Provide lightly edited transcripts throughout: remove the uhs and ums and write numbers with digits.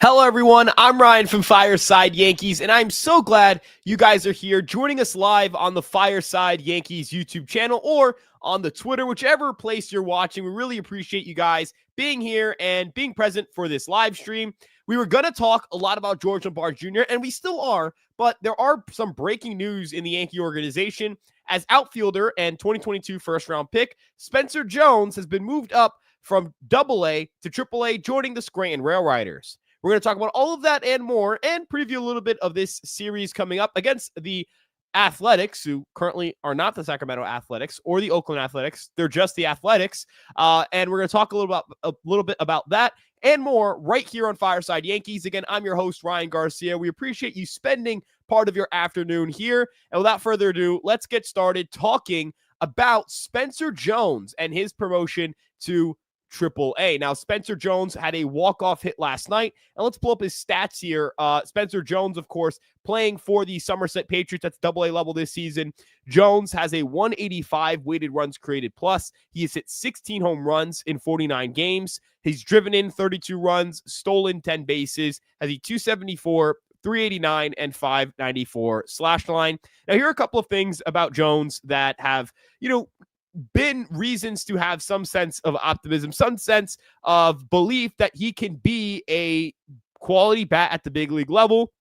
Hello, everyone. I'm Ryan from Fireside Yankees, and I'm so glad you guys are here joining us live on the Fireside Yankees YouTube channel or on the Twitter, whichever place you're watching. We really appreciate you guys being here and being present for this live stream. We were going to talk a lot about George Lombard Jr., and we still are, but there are some breaking news in the Yankee organization. As outfielder and 2022 first-round pick, Spencer Jones has been moved up from AA to AAA, joining the Scranton Rail Riders. We're going to talk about all of that and more and preview a little bit of this series coming up against the Athletics, who currently are not the Sacramento Athletics or the Oakland Athletics. They're just the Athletics. And we're going to talk a little bit about that and more right here on Fireside Yankees. Again, I'm your host, Ryan Garcia. We appreciate you spending part of your afternoon here. And without further ado, let's get started talking about Spencer Jones and his promotion to AAA. Now, Spencer Jones had a walk-off hit last night, and let's pull up his stats here. Spencer Jones, of course, playing for the Somerset Patriots at the AA level this season. Jones has a 185 weighted runs created plus. He has hit 16 home runs in 49 games. He's driven in 32 runs, stolen 10 bases, has a 274, 389, and 594 slash line. Now, here are a couple of things about Jones that have, been reasons to have some sense of optimism, some sense of belief that he can be a quality bat at the big league level,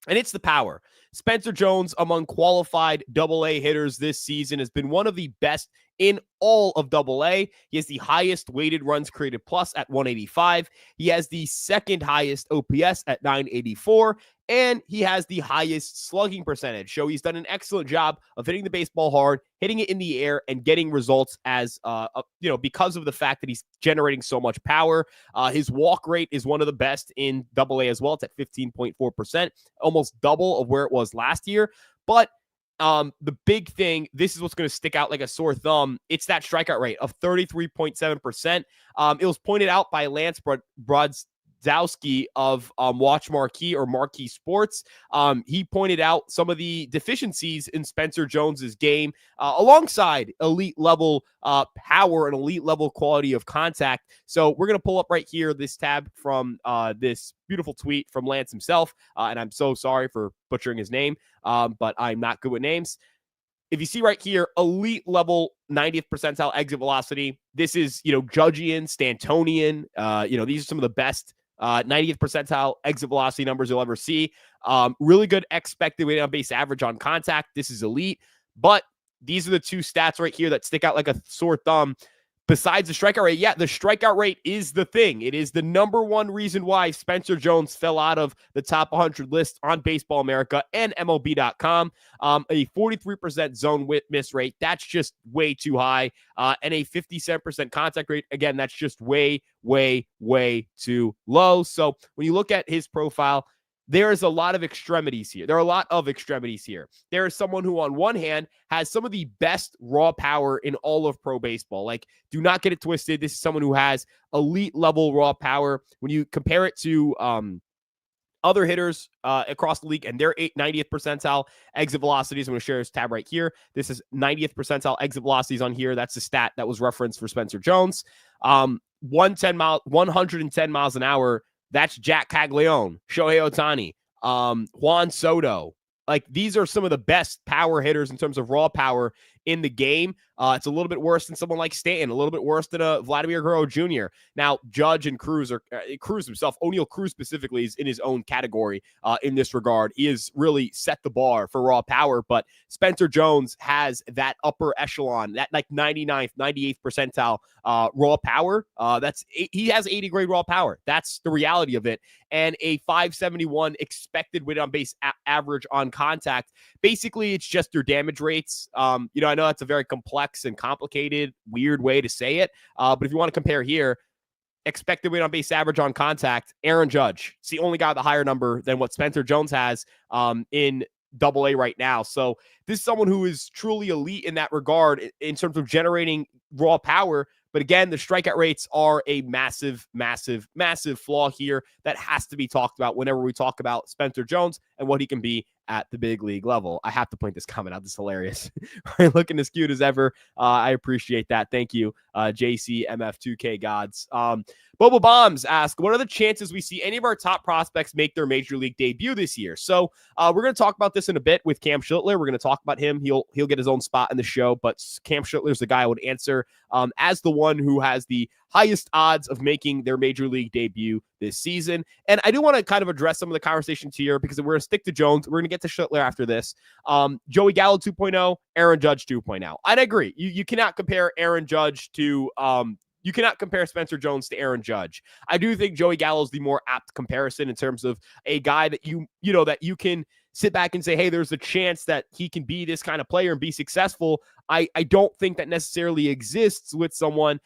and it's the power. Spencer Jones, among qualified AA hitters this season, has been one of the best in all of AA. He has the highest weighted runs created plus at 185. He has the second highest OPS at 984. And he has the highest slugging percentage. So he's done an excellent job of hitting the baseball hard, hitting it in the air, and getting results as, because of the fact that he's generating so much power. His walk rate is one of the best in AA as well. It's at 15.4%, almost double of where it was last year. But the big thing, this is what's going to stick out like a sore thumb. It's that strikeout rate of 33.7%. It was pointed out by Lance Brodzowski of Watch Marquee or Marquee Sports. He pointed out some of the deficiencies in Spencer Jones's game alongside elite level power and elite level quality of contact. So we're going to pull up right here this tab from this beautiful tweet from Lance himself. And I'm so sorry for butchering his name, but I'm not good with names. If you see right here, elite level 90th percentile exit velocity. This is, Judgian, Stantonian. These are some of the best 90th percentile exit velocity numbers you'll ever see. Really good expected weighted on base average on contact. This is elite, but these are the two stats right here that stick out like a sore thumb. Besides the strikeout rate, the strikeout rate is the thing. It is the number one reason why Spencer Jones fell out of the top 100 list on Baseball America and MLB.com. A 43% zone miss rate, that's just way too high. And a 57% contact rate, again, that's just way, way, way too low. So when you look at his profile, there is a lot of extremities here. There are a lot of extremities here. There is someone who, on one hand, has some of the best raw power in all of pro baseball. Like, do not get it twisted. This is someone who has elite level raw power. When you compare it to other hitters across the league and their 90th percentile exit velocities, I'm going to share this tab right here. This is 90th percentile exit velocities on here. That's the stat that was referenced for Spencer Jones. 110 miles an hour. That's Jack Caglione, Shohei Ohtani, Juan Soto. Like, these are some of the best power hitters in terms of raw power in the game. It's a little bit worse than someone like Stanton, a little bit worse than a Vladimir Guerrero Jr. Now, Judge and Cruz are Cruz himself, O'Neal Cruz specifically, is in his own category in this regard. He has really set the bar for raw power, but Spencer Jones has that upper echelon, that like 99th, 98th percentile raw power. He has 80 grade raw power. That's the reality of it. And a 571 expected weighted on base average on contact. Basically, it's just your damage rates. I know that's a very complex and complicated, weird way to say it. But if you want to compare here, expected weight on base average on contact, Aaron Judge. It's the only guy with a higher number than what Spencer Jones has in AA right now. So this is someone who is truly elite in that regard in terms of generating raw power. But again, the strikeout rates are a massive, massive, massive flaw here that has to be talked about whenever we talk about Spencer Jones and what he can be at the big league level. I have to point this comment out. This is hilarious. Right, looking as cute as ever. I appreciate that. Thank you, JCMF2K gods. Boba Bombs ask, what are the chances we see any of our top prospects make their major league debut this year? So we're going to talk about this in a bit with Cam Schlittler. We're going to talk about him. He'll get his own spot in the show, but Cam Schlittler is the guy I would answer as the one who has the highest odds of making their major league debut this season. And I do want to kind of address some of the conversations here because we're going to stick to Jones. We're going to get to Schlittler after this. Joey Gallo 2.0, Aaron Judge 2.0. I'd agree. You cannot compare Aaron Judge to you cannot compare Spencer Jones to Aaron Judge. I do think Joey Gallo is the more apt comparison in terms of a guy that you can sit back and say, hey, there's a chance that he can be this kind of player and be successful. I don't think that necessarily exists with someone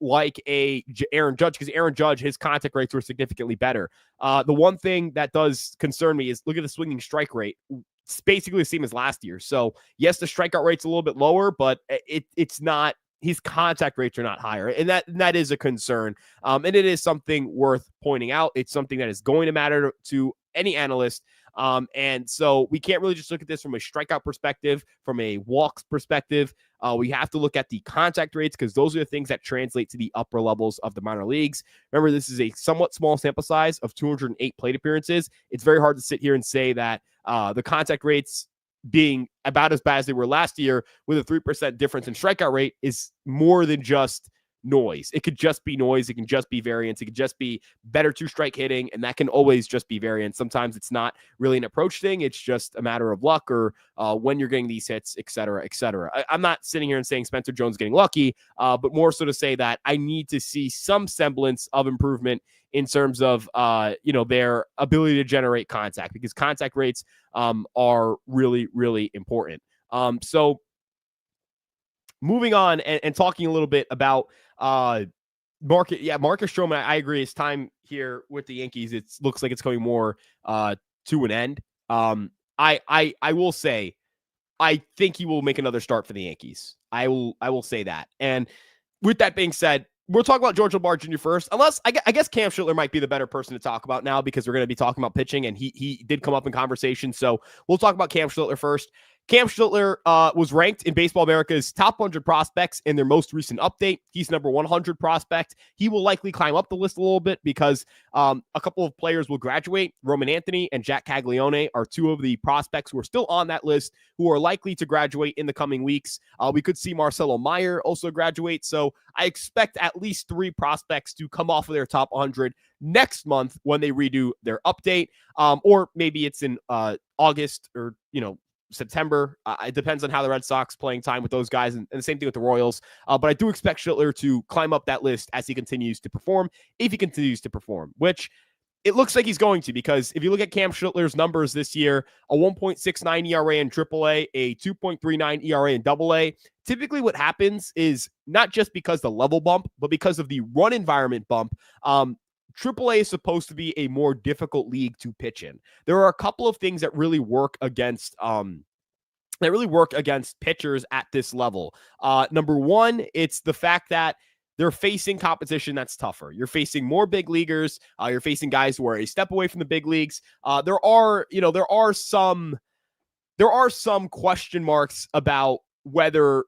like Aaron Judge, because Aaron Judge, his contact rates were significantly better. The one thing that does concern me is look at the swinging strike rate. It's basically the same as last year. So yes, the strikeout rate's a little bit lower, but it's not. His contact rates are not higher, and that is a concern. And it is something worth pointing out. It's something that is going to matter to any analyst. And so we can't really just look at this from a strikeout perspective, from a walks perspective. We have to look at the contact rates because those are the things that translate to the upper levels of the minor leagues. Remember, this is a somewhat small sample size of 208 plate appearances. It's very hard to sit here and say that the contact rates being about as bad as they were last year with a 3% difference in strikeout rate is more than just noise. It could just be noise. It can just be variance. It could just be better two-strike hitting, and that can always just be variance. Sometimes it's not really an approach thing. It's just a matter of luck or when you're getting these hits, et cetera, et cetera. I'm not sitting here and saying Spencer Jones is getting lucky, but more so to say that I need to see some semblance of improvement in terms of their ability to generate contact, because contact rates are really, really important. So moving on and talking a little bit about Marcus Stroman, I agree. His time here with the Yankees, it looks like it's coming more to an end. I will say, I think he will make another start for the Yankees. I will say that. And with that being said, we'll talk about George Lombard Jr. first, unless I guess Cam Schlittler might be the better person to talk about now because we're going to be talking about pitching, and he did come up in conversation. So we'll talk about Cam Schlittler first. Cam Schlittler was ranked in Baseball America's top 100 prospects in their most recent update. He's number 100 prospect. He will likely climb up the list a little bit because a couple of players will graduate. Roman Anthony and Jack Caglione are two of the prospects who are still on that list who are likely to graduate in the coming weeks. We could see Marcelo Meyer also graduate. So I expect at least 3 prospects to come off of their top 100 next month when they redo their update. Or maybe it's in August or, September. It depends on how the Red Sox playing time with those guys, and the same thing with the Royals. But I do expect Schlittler to climb up that list as he continues to perform, if he continues to perform, which it looks like he's going to, because if you look at Cam Schlittler's numbers this year, a 1.69 ERA in AAA, a 2.39 ERA in AA, typically what happens is not just because the level bump, but because of the run environment bump. AAA is supposed to be a more difficult league to pitch in. There are a couple of things that really work against pitchers at this level. Number one, it's the fact that they're facing competition that's tougher. You're facing more big leaguers. You're facing guys who are a step away from the big leagues. There are some question marks about whether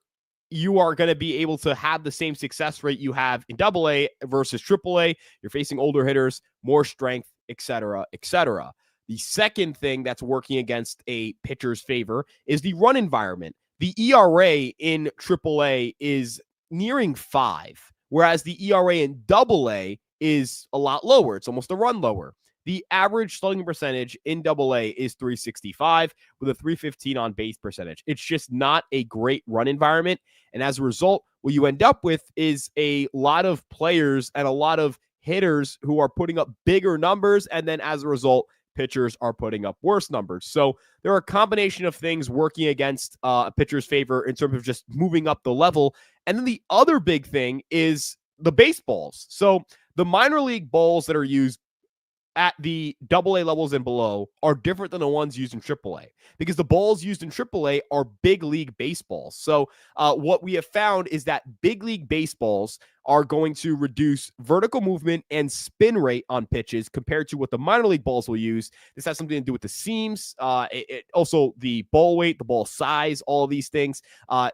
you are going to be able to have the same success rate you have in AA versus AAA. You're facing older hitters, more strength, et cetera, et cetera. The second thing that's working against a pitcher's favor is the run environment. The ERA in AAA is nearing 5, whereas the ERA in AA is a lot lower. It's almost a run lower. The average slugging percentage in AA is 365 with a 315 on base percentage. It's just not a great run environment. And as a result, what you end up with is a lot of players and a lot of hitters who are putting up bigger numbers. And then as a result, pitchers are putting up worse numbers. So there are a combination of things working against a pitcher's favor in terms of just moving up the level. And then the other big thing is the baseballs. So the minor league balls that are used at the AA levels and below are different than the ones used in AAA, because the balls used in AAA are big league baseballs. So what we have found is that big league baseballs are going to reduce vertical movement and spin rate on pitches compared to what the minor league balls will use. This has something to do with the seams, also the ball weight, the ball size, all of these things.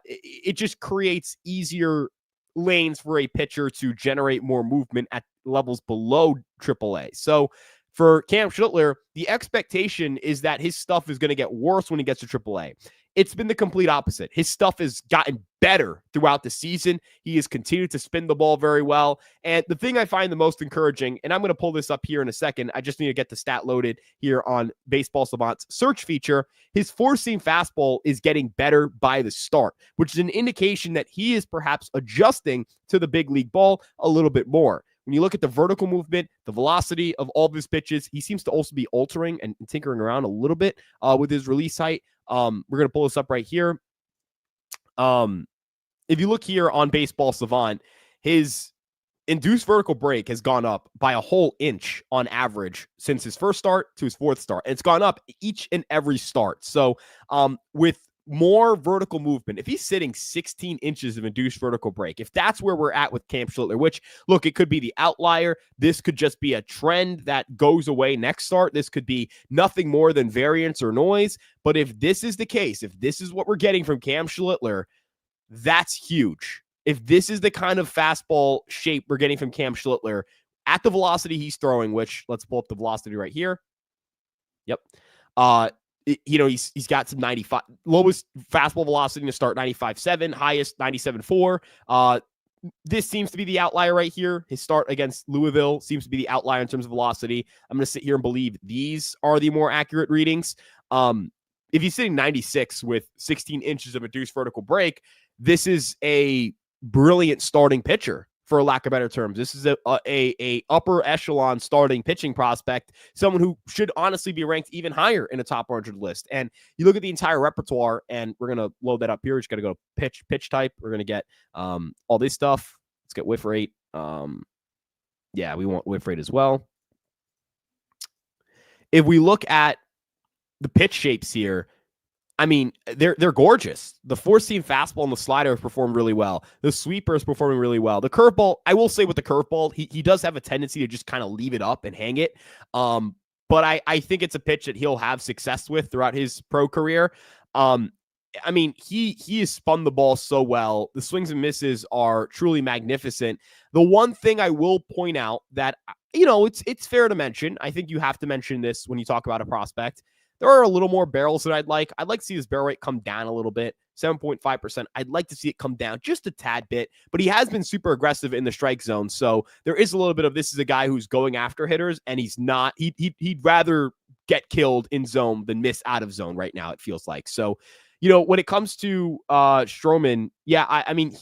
It just creates easier lanes for a pitcher to generate more movement at levels below AAA. So for Cam Schlittler, the expectation is that his stuff is going to get worse when he gets to AAA. It's been the complete opposite. His stuff has gotten better throughout the season. He has continued to spin the ball very well. And the thing I find the most encouraging, and I'm going to pull this up here in a second, I just need to get the stat loaded here on Baseball Savant's search feature. His four-seam fastball is getting better by the start, which is an indication that he is perhaps adjusting to the big league ball a little bit more. When you look at the vertical movement, the velocity of all of his pitches, he seems to also be altering and tinkering around a little bit with his release height. We're going to pull this up right here. If you look here on Baseball Savant, his induced vertical break has gone up by a whole inch on average since his first start to his fourth start. And it's gone up each and every start. So with more vertical movement, if he's sitting 16 inches of induced vertical break, if that's where we're at with Cam Schlittler, which, look, it could be the outlier. This could just be a trend that goes away next start. This could be nothing more than variance or noise. But if this is the case, if this is what we're getting from Cam Schlittler, that's huge. If this is the kind of fastball shape we're getting from Cam Schlittler at the velocity he's throwing, which, let's pull up the velocity right here. Yep. He's got some 95, lowest fastball velocity to start 95.7, highest 97.4. This seems to be the outlier right here. His start against Louisville seems to be the outlier in terms of velocity. I'm going to sit here and believe these are the more accurate readings. If he's sitting 96 with 16 inches of induced vertical break, this is a brilliant starting pitcher, for lack of better terms. This is a upper echelon starting pitching prospect, someone who should honestly be ranked even higher in a top 100 list. And you look at the entire repertoire, and we're going to load that up here. We're just going to go pitch type. We're going to get all this stuff. Let's get whiff rate. Yeah, we want whiff rate as well. If we look at the pitch shapes here, I mean, they're gorgeous. The four-seam fastball and the slider have performed really well. The sweeper is performing really well. The curveball, I will say with the curveball, he does have a tendency to just kind of leave it up and hang it. But I think it's a pitch that he'll have success with throughout his pro career. I mean, he has spun the ball so well. The swings and misses are truly magnificent. The one thing I will point out that, it's fair to mention, I think you have to mention this when you talk about a prospect. There are a little more barrels that I'd like. I'd like to see his barrel rate come down a little bit, 7.5%. I'd like to see it come down just a tad bit, but he has been super aggressive in the strike zone. So there is a little bit of, this is a guy who's going after hitters, and he's not, he'd rather get killed in zone than miss out of zone right now, it feels like. So, when it comes to Stroman, yeah, I mean,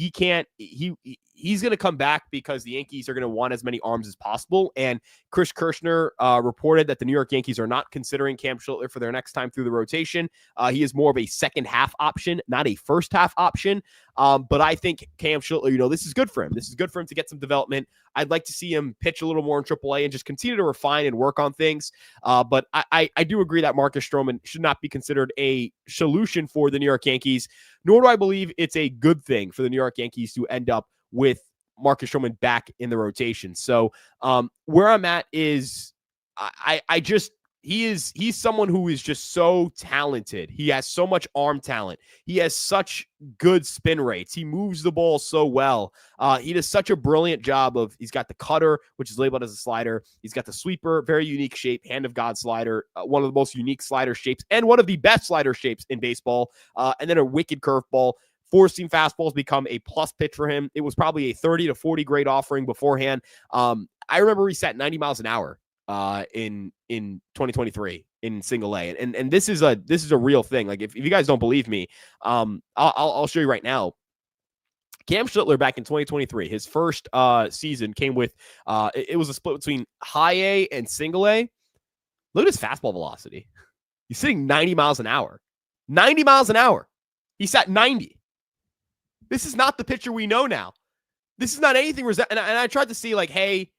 he's going to come back because the Yankees are going to want as many arms as possible. And Chris Kirschner reported that the New York Yankees are not considering Cam Schlittler for their next time through the rotation. He is more of a second half option, not a first half option. But I think Cam Schlittler, this is good for him. This is good for him to get some development. I'd like to see him pitch a little more in AAA and just continue to refine and work on things. But I do agree that Marcus Stroman should not be considered a solution for the New York Yankees, nor do I believe it's a good thing for the New York Yankees to end up with Marcus Stroman back in the rotation. So where I'm at is he's someone who is just so talented. He has so much arm talent. He has such good spin rates. He moves the ball so well. He does such a brilliant job of, he's got the cutter, which is labeled as a slider. He's got the sweeper, very unique shape, hand of God slider, one of the most unique slider shapes and one of the best slider shapes in baseball. And then a wicked curveball. Four-seam fastballs become a plus pitch for him. It was probably a 30 to 40 grade offering beforehand. I remember he sat 90 miles an hour in 2023 in single A. And this is a real thing. Like if you guys don't believe me, I'll show you right now. Cam Schlittler back in 2023, his first season came with it was a split between high A and single A. Look at his fastball velocity. He's sitting 90 miles an hour. 90 miles an hour. He sat 90. This is not the pitcher we know now. This is not anything. And I tried to see like, hey,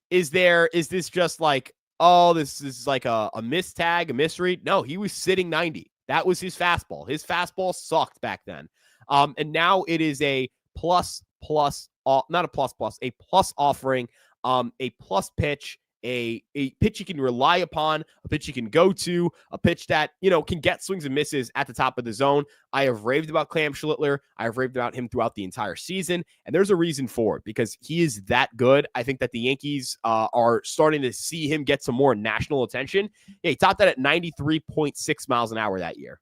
is this just like oh, this is like a mistag, a misread. No, he was sitting 90. That was his fastball. His fastball sucked back then. And now it is a not a plus, a plus offering, a plus pitch, a pitch you can rely upon, a pitch you can go to, a pitch that, can get swings and misses at the top of the zone. I have raved about Cam Schlittler. I have raved about him throughout the entire season, and there's a reason for it because he is that good. I think that the Yankees are starting to see him get some more national attention. Yeah, he topped that at 93.6 miles an hour that year.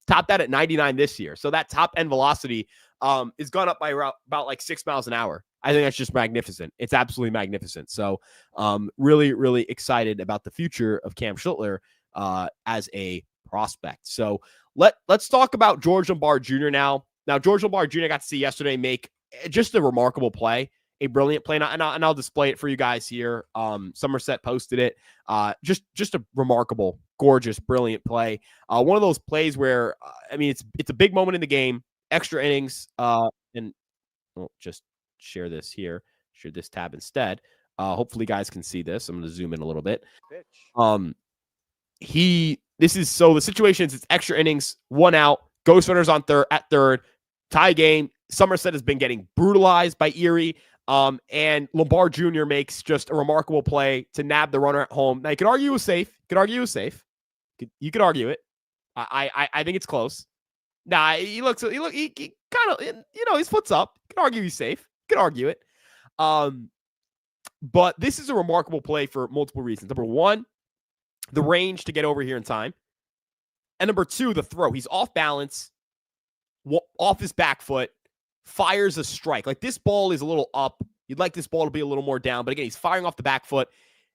Topped that at 99 this year. So that top end velocity is gone up by about like 6 miles an hour. I think that's just magnificent. It's absolutely magnificent. So really, really excited about the future of Cam Schlittler as a prospect. So let's talk about George Lombard Jr. now. Now, George Lombard Jr. I got to see yesterday make just a remarkable play, a brilliant play. And I'll display it for you guys here. Somerset posted it. Just a remarkable, gorgeous, brilliant play. One of those plays where, it's a big moment in the game, extra innings, and we'll just share this here. Share this tab instead. Hopefully you guys can see this. I'm going to zoom in a little bit. The situation is it's extra innings, 1 out, ghost runners on third, tie game. Somerset has been getting brutalized by Erie. And Lombard Jr. makes just a remarkable play to nab the runner at home. Now you could argue it was safe. You could argue it. I think it's close. Nah, he kind of, his foot's up. You could argue he's safe. You could argue it. But this is a remarkable play for multiple reasons. Number one, the range to get over here in time. And number two, the throw. He's off balance, off his back foot, fires a strike. Like, this ball is a little up. You'd like this ball to be a little more down. But again, he's firing off the back foot.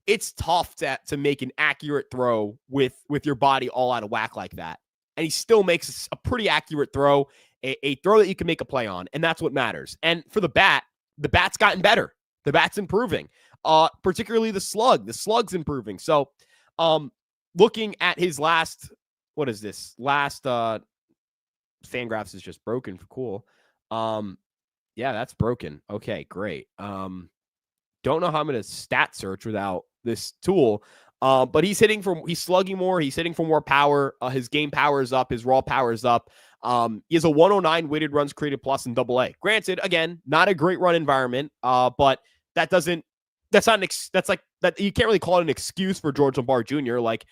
It's tough to make an accurate throw with your body all out of whack like that. And he still makes a pretty accurate throw, a throw that you can make a play on. And that's what matters. And for the bat's gotten better. The bat's improving, particularly the slug. The slug's improving. So looking at his last, what is this? Last Fangraphs is just broken for cool. Yeah, that's broken. Okay, great. Don't know how I'm going to stat search without this tool. But he's slugging more. He's hitting for more power. His game power is up. His raw power is up. He has a 109 weighted runs created plus in Double A. Granted, again, not a great run environment. But you can't really call it an excuse for George Lombard Jr. Like,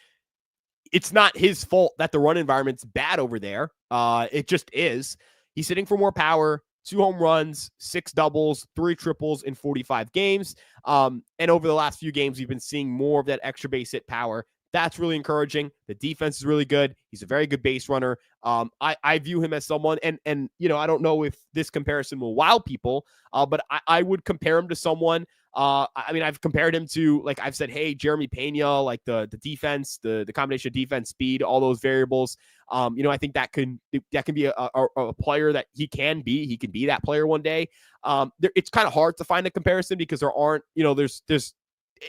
it's not his fault that the run environment's bad over there. It just is. He's hitting for more power. 2 home runs, 6 doubles, 3 triples in 45 games. And over the last few games, we've been seeing more of that extra base hit power. That's really encouraging. The defense is really good. He's a very good base runner. I view him as someone, and I don't know if this comparison will wow people, but I would compare him to someone. I've compared him to, like I've said, hey, Jeremy Pena, like the defense, the combination of defense, speed, all those variables. I think that can be a player that he can be. He can be that player one day. It's kind of hard to find a comparison because there aren't,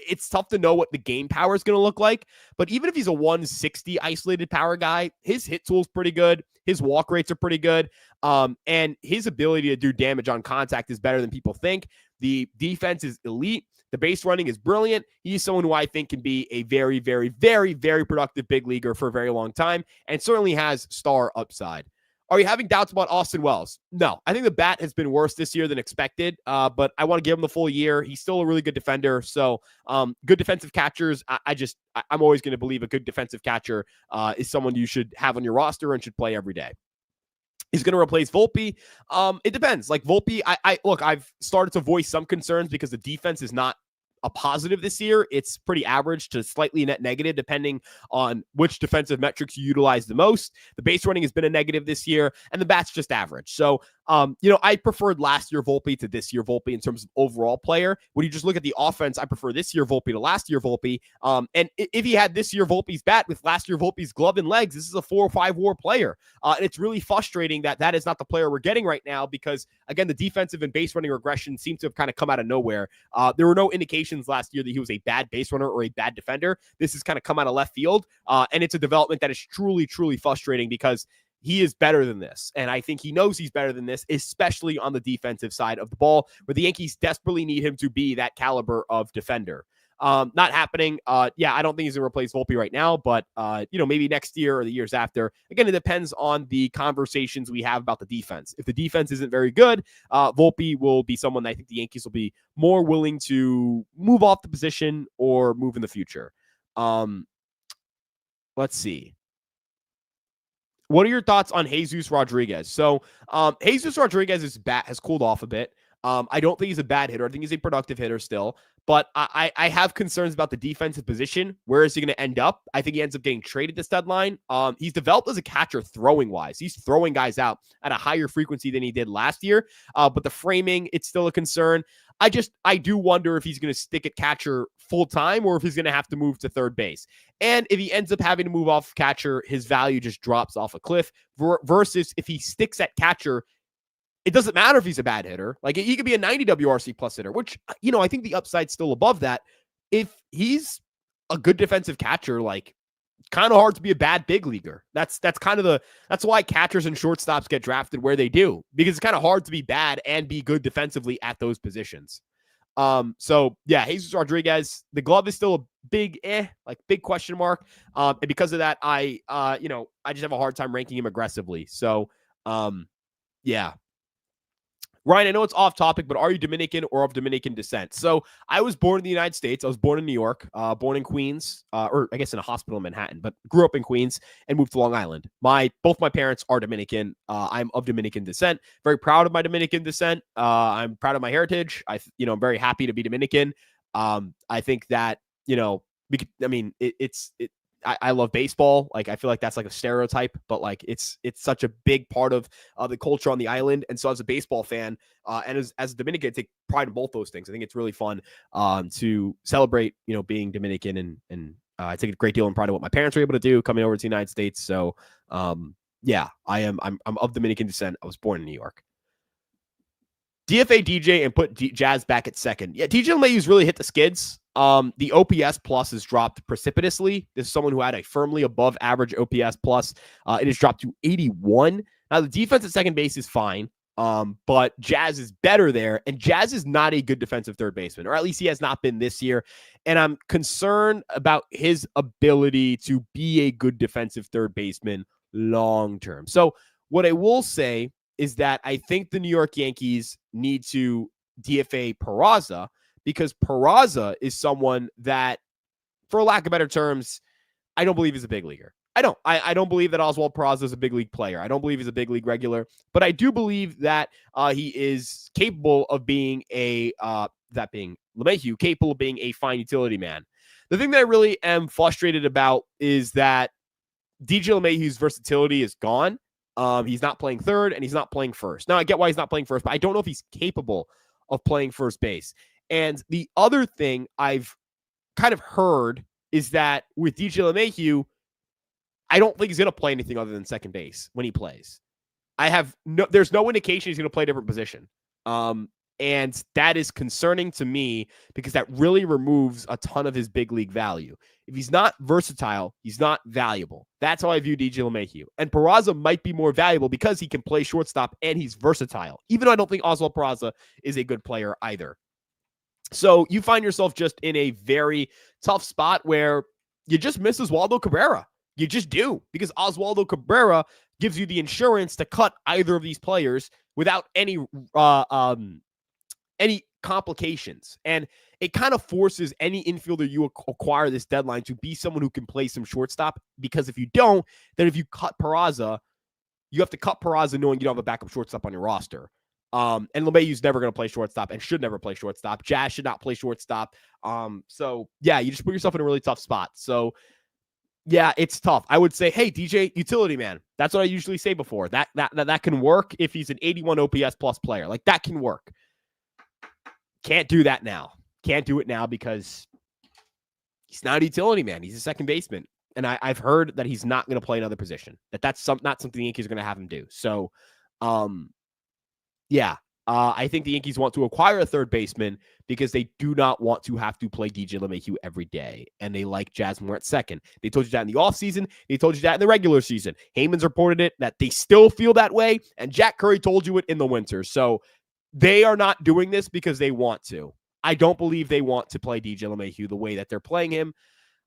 it's tough to know what the game power is going to look like. But even if he's a 160 isolated power guy, his hit tool is pretty good. His walk rates are pretty good. And his ability to do damage on contact is better than people think. The defense is elite. The base running is brilliant. He's someone who I think can be a very, very, very, very productive big leaguer for a very long time and certainly has star upside. Are you having doubts about Austin Wells? No. I think the bat has been worse this year than expected, but I want to give him the full year. He's still a really good defender. So good defensive catchers. I'm always going to believe a good defensive catcher is someone you should have on your roster and should play every day. He's going to replace Volpe. It depends. Like Volpe, I've started to voice some concerns because the defense is not a positive this year. It's pretty average to slightly net negative, depending on which defensive metrics you utilize the most. The base running has been a negative this year, and the bat's just average. So, I preferred last year Volpe to this year Volpe in terms of overall player. When you just look at the offense, I prefer this year Volpe to last year Volpe. And if he had this year Volpe's bat with last year Volpe's glove and legs, this is a 4 or 5 WAR player. And it's really frustrating that is not the player we're getting right now because, again, the defensive and base running regression seem to have kind of come out of nowhere. There were no indications last year that he was a bad base runner or a bad defender. This has kind of come out of left field. And it's a development that is truly, truly frustrating because he is better than this. And I think he knows he's better than this, especially on the defensive side of the ball, where the Yankees desperately need him to be that caliber of defender. Not happening. Yeah, I don't think he's going to replace Volpe right now, but, maybe next year or the years after. Again, it depends on the conversations we have about the defense. If the defense isn't very good, Volpe will be someone that I think the Yankees will be more willing to move off the position or move in the future. Let's see. What are your thoughts on Jesus Rodriguez? So Jesus Rodriguez's bat has cooled off a bit. I don't think he's a bad hitter. I think he's a productive hitter still. But I have concerns about the defensive position. Where is he going to end up? I think he ends up getting traded this deadline. He's developed as a catcher throwing-wise. He's throwing guys out at a higher frequency than he did last year. But the framing, it's still a concern. I do wonder if he's going to stick at catcher full-time or if he's going to have to move to third base. And if he ends up having to move off catcher, his value just drops off a cliff versus if he sticks at catcher, it doesn't matter if he's a bad hitter. Like, he could be a 90 WRC plus hitter, which, I think the upside's still above that. If he's a good defensive catcher, like, kind of hard to be a bad big leaguer. That's why catchers and shortstops get drafted where they do, because it's kind of hard to be bad and be good defensively at those positions. So yeah, Jesus Rodriguez, the glove is still a big question mark. And because of that, I just have a hard time ranking him aggressively. So, yeah. Ryan, I know it's off topic, but are you Dominican or of Dominican descent? So I was born in the United States. I was born in New York, born in Queens, or I guess in a hospital in Manhattan, but grew up in Queens and moved to Long Island. Both my parents are Dominican. I'm of Dominican descent. Very proud of my Dominican descent. I'm proud of my heritage. I'm very happy to be Dominican. I think that, I love baseball. Like, I feel like that's like a stereotype, but like it's such a big part of the culture on the island. And so as a baseball fan, and as a Dominican, I take pride in both those things. I think it's really fun to celebrate, being Dominican, and I take a great deal of pride in what my parents were able to do coming over to the United States. So yeah, I'm of Dominican descent. I was born in New York. DFA DJ and put Jazz back at second. Yeah, DJ LeMahieu's really hit the skids. The OPS plus has dropped precipitously. This is someone who had a firmly above average OPS plus. It has dropped to 81. Now, the defense at second base is fine, but Jazz is better there, and Jazz is not a good defensive third baseman, or at least he has not been this year, and I'm concerned about his ability to be a good defensive third baseman long term. So what I will say is that I think the New York Yankees need to DFA Peraza, because Peraza is someone that, for lack of better terms, I don't believe is a big leaguer. I don't believe that Oswald Peraza is a big league player. I don't believe he's a big league regular, but I do believe that he is capable of being that being LeMahieu, capable of being a fine utility man. The thing that I really am frustrated about is that DJ LeMahieu's versatility is gone. He's not playing third and he's not playing first. Now, I get why he's not playing first, but I don't know if he's capable of playing first base. And the other thing I've kind of heard is that with DJ LeMahieu, I don't think he's going to play anything other than second base when he plays. There's no indication he's going to play a different position. And that is concerning to me because that really removes a ton of his big league value. If he's not versatile, he's not valuable. That's how I view DJ LeMahieu. And Peraza might be more valuable because he can play shortstop and he's versatile, even though I don't think Oswald Peraza is a good player either. So you find yourself just in a very tough spot where you just miss Oswaldo Cabrera. You just do, because Oswaldo Cabrera gives you the insurance to cut either of these players without any complications. And it kind of forces any infielder you acquire this deadline to be someone who can play some shortstop, because if you don't, then if you cut Peraza, you have to cut Peraza knowing you don't have a backup shortstop on your roster. And LeMahieu's never going to play shortstop and should never play shortstop. Jazz should not play shortstop. So yeah, you just put yourself in a really tough spot. So yeah, it's tough. I would say, hey, DJ, utility man. That's what I usually say before. That can work if he's an 81 OPS plus player. Like, that can work. Can't do that now. Can't do it now because he's not a utility man. He's a second baseman. And I've heard that he's not going to play another position. That's not something the Yankees are going to have him do. So, yeah, I think the Yankees want to acquire a third baseman because they do not want to have to play DJ LeMahieu every day. And they like Jazz more at second. They told you that in the offseason. They told you that in the regular season. Heyman's reported it, that they still feel that way. And Jack Curry told you it in the winter. So they are not doing this because they want to. I don't believe they want to play DJ LeMahieu the way that they're playing him.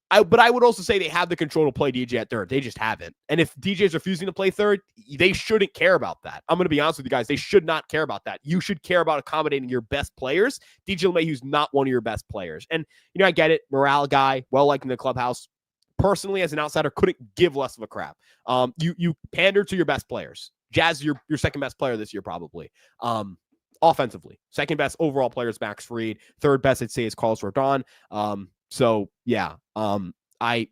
But I would also say they have the control to play DJ at third. They just haven't. And if DJ's refusing to play third, they shouldn't care about that. I'm going to be honest with you guys. They should not care about that. You should care about accommodating your best players. DJ LeMahieu's not one of your best players. And, I get it. Morale guy, well-liked in the clubhouse. Personally, as an outsider, couldn't give less of a crap. You pander to your best players. Jazz, your second best player this year, probably. Offensively. Second best overall player is Max Fried. Third best, I'd say, is Carlos Rodon. So yeah, I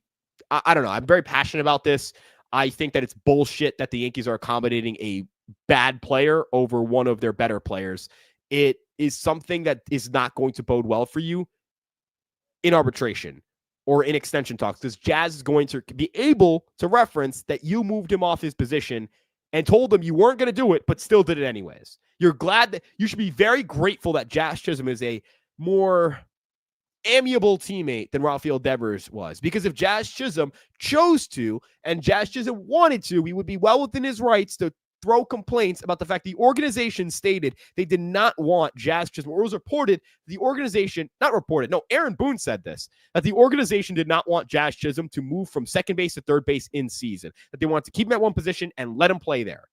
don't know. I'm very passionate about this. I think that it's bullshit that the Yankees are accommodating a bad player over one of their better players. It is something that is not going to bode well for you in arbitration or in extension talks, because Jazz is going to be able to reference that you moved him off his position and told him you weren't going to do it, but still did it anyways. You're glad that you should be very grateful that Jazz Chisholm is a more amiable teammate than Rafael Devers was, because if Jazz Chisholm chose to and Jazz Chisholm wanted to, he would be well within his rights to throw complaints about the fact the organization stated they did not want Jazz Chisholm. It was reported the organization, not reported, no, Aaron Boone said this, that the organization did not want Jazz Chisholm to move from second base to third base in season, that they wanted to keep him at one position and let him play there.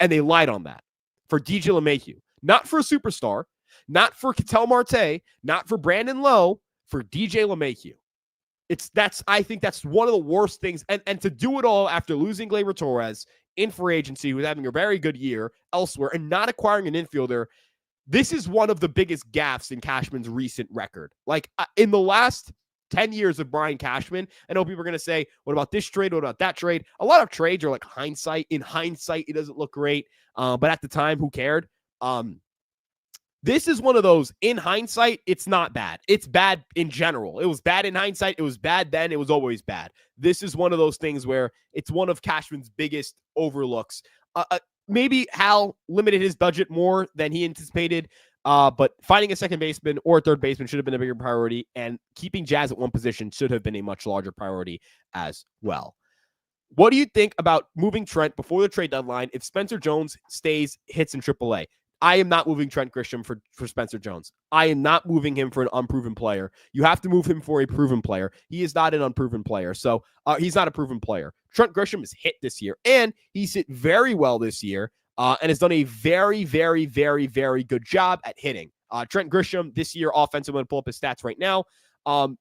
And they lied on that for DJ LeMahieu, not for a superstar, not for Ketel Marte, not for Brandon Lowe, for DJ LeMahieu. I think that's one of the worst things. And to do it all after losing Gleyber Torres in free agency, who's having a very good year elsewhere, and not acquiring an infielder, this is one of the biggest gaffes in Cashman's recent record. Like, in the last 10 years of Brian Cashman, I know people are going to say, what about this trade? What about that trade? A lot of trades are like hindsight. In hindsight, it doesn't look great. But at the time, who cared? This is one of those, in hindsight, it's not bad. It's bad in general. It was bad in hindsight. It was bad then. It was always bad. This is one of those things where it's one of Cashman's biggest overlooks. Maybe Hal limited his budget more than he anticipated, but finding a second baseman or a third baseman should have been a bigger priority, and keeping Jazz at one position should have been a much larger priority as well. What do you think about moving Trent before the trade deadline if Spencer Jones hits in AAA? I am not moving Trent Grisham for Spencer Jones. I am not moving him for an unproven player. You have to move him for a proven player. He is not an unproven player. So he's not a proven player. Trent Grisham has hit this year, and he's hit very well this year, and has done a very, very, very, very good job at hitting. Trent Grisham this year, offensive, I'm going to pull up his stats right now.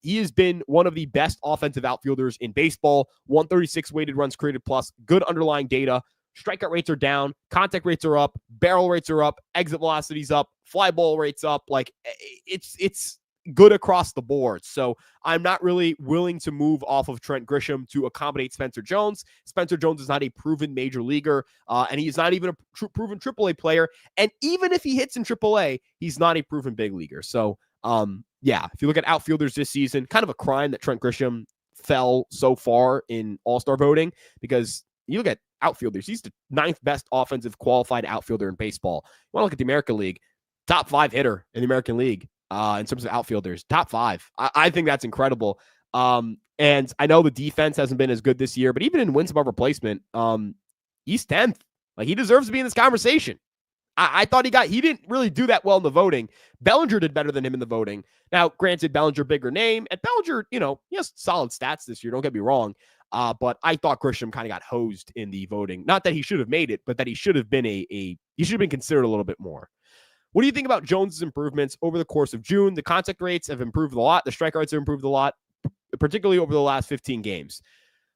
He has been one of the best offensive outfielders in baseball. 136 weighted runs created plus, good underlying data. Strikeout rates are down, contact rates are up, barrel rates are up, exit velocities up, fly ball rates up. Like, it's good across the board. So I'm not really willing to move off of Trent Grisham to accommodate Spencer Jones. Spencer Jones is not a proven major leaguer, and he's not even a proven AAA player. And even if he hits in AAA, he's not a proven big leaguer. So, yeah, if you look at outfielders this season, kind of a crime that Trent Grisham fell so far in All-Star voting, because you look at outfielders, he's the 9th best offensive qualified outfielder in baseball. You want to look at the American League, top 5 hitter in the American League in terms of outfielders, top 5. I think that's incredible. And I know the defense hasn't been as good this year, but even in wins above replacement, he's 10th. Like, he deserves to be in this conversation. I thought he didn't really do that well in the voting. Bellinger did better than him in the voting. Now, granted, Bellinger, bigger name, and Bellinger, he has solid stats this year. Don't get me wrong. But I thought Grisham kind of got hosed in the voting. Not that he should have made it, but that he should have been he should have been considered a little bit more. What do you think about Jones's improvements over the course of June? The contact rates have improved a lot. The strike rates have improved a lot, particularly over the last 15 games.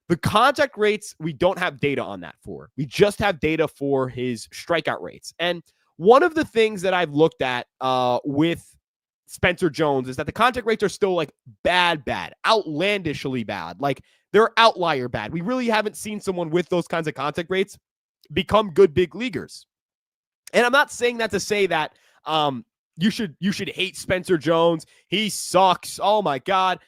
The contact rates, we don't have data on that for. We just have data for his strikeout rates. And one of the things that I've looked at with Spencer Jones is that the contact rates are still like bad, outlandishly bad. Like, they're outlier bad. We really haven't seen someone with those kinds of contact rates become good big leaguers. And I'm not saying that to say that you should hate Spencer Jones. He sucks. Oh my God.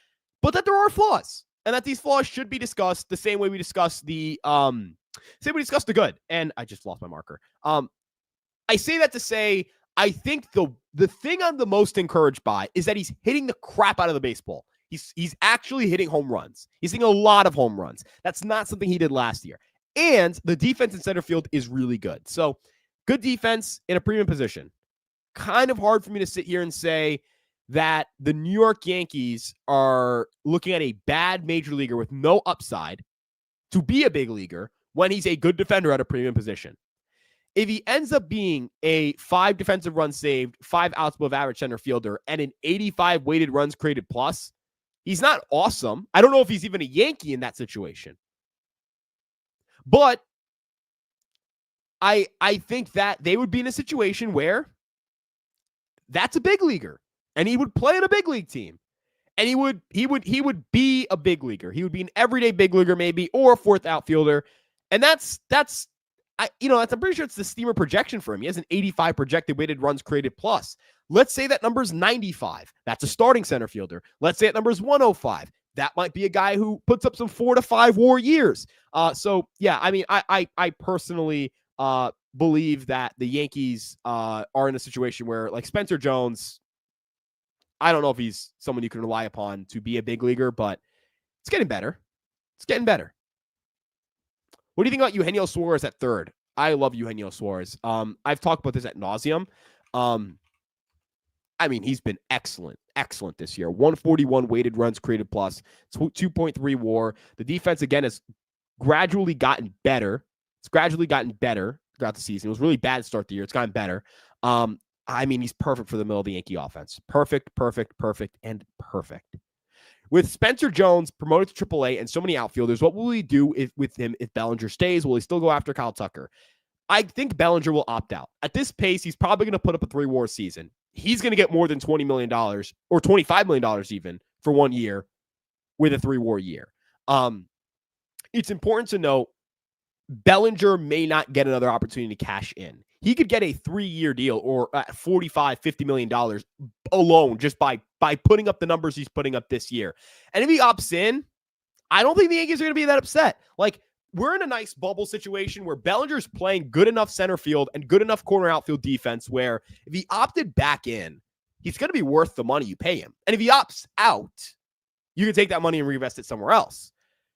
But that there are flaws, and that these flaws should be discussed the same way we discuss the good. And I just lost my marker. I say that to say I think the thing I'm the most encouraged by is that he's hitting the crap out of the baseball. He's actually hitting home runs. He's hitting a lot of home runs. That's not something he did last year. And the defense in center field is really good. So good defense in a premium position. Kind of hard for me to sit here and say that the New York Yankees are looking at a bad major leaguer with no upside to be a big leaguer when he's a good defender at a premium position. If he ends up being a 5 defensive runs saved, 5 outs above average center fielder, and an 85 weighted runs created plus, he's not awesome. I don't know if he's even a Yankee in that situation. But I think that they would be in a situation where that's a big leaguer, and he would play on a big league team. And he would be a big leaguer. He would be an everyday big leaguer, maybe, or a 4th outfielder. And I'm pretty sure it's the Steamer projection for him. He has an 85 projected weighted runs created plus. Let's say that number's 95. That's a starting center fielder. Let's say that number's 105. That might be a guy who puts up some 4 to 5 WAR years. I personally believe that the Yankees are in a situation where, like, Spencer Jones, I don't know if he's someone you can rely upon to be a big leaguer, but it's getting better. It's getting better. What do you think about Eugenio Suarez at third? I love Eugenio Suarez. I've talked about this ad nauseum. He's been excellent this year. 141 weighted runs created plus, 2.3 WAR. The defense, again, has gradually gotten better. It's gradually gotten better throughout the season. It was really bad to start the year. It's gotten better. He's perfect for the middle of the Yankee offense. Perfect, and perfect. With Spencer Jones promoted to AAA and so many outfielders, what will he do with him if Bellinger stays? Will he still go after Kyle Tucker? I think Bellinger will opt out. At this pace, he's probably going to put up a 3 WAR season. He's going to get more than $20 million or $25 million even for 1 year with a 3 WAR year. It's important to note Bellinger may not get another opportunity to cash in. He could get a 3-year deal or $45-50 million alone just by putting up the numbers he's putting up this year. And if he opts in, I don't think the Yankees are going to be that upset. Like, we're in a nice bubble situation where Bellinger's playing good enough center field and good enough corner outfield defense where if he opted back in, he's going to be worth the money you pay him. And if he opts out, you can take that money and reinvest it somewhere else.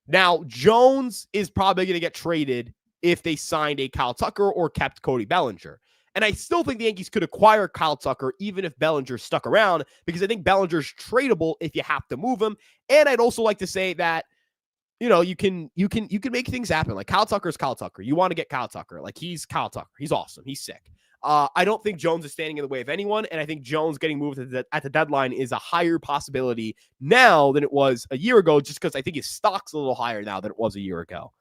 Now, Jones is probably going to get traded if they signed a Kyle Tucker or kept Cody Bellinger. And I still think the Yankees could acquire Kyle Tucker even if Bellinger stuck around, because I think Bellinger's tradable if you have to move him. And I'd also like to say that, you can make things happen. Like, Kyle Tucker's Kyle Tucker. You want to get Kyle Tucker. Like, he's Kyle Tucker. He's awesome. He's sick. I don't think Jones is standing in the way of anyone, and I think Jones getting moved at the deadline is a higher possibility now than it was a year ago, just because I think his stock's a little higher now than it was a year ago.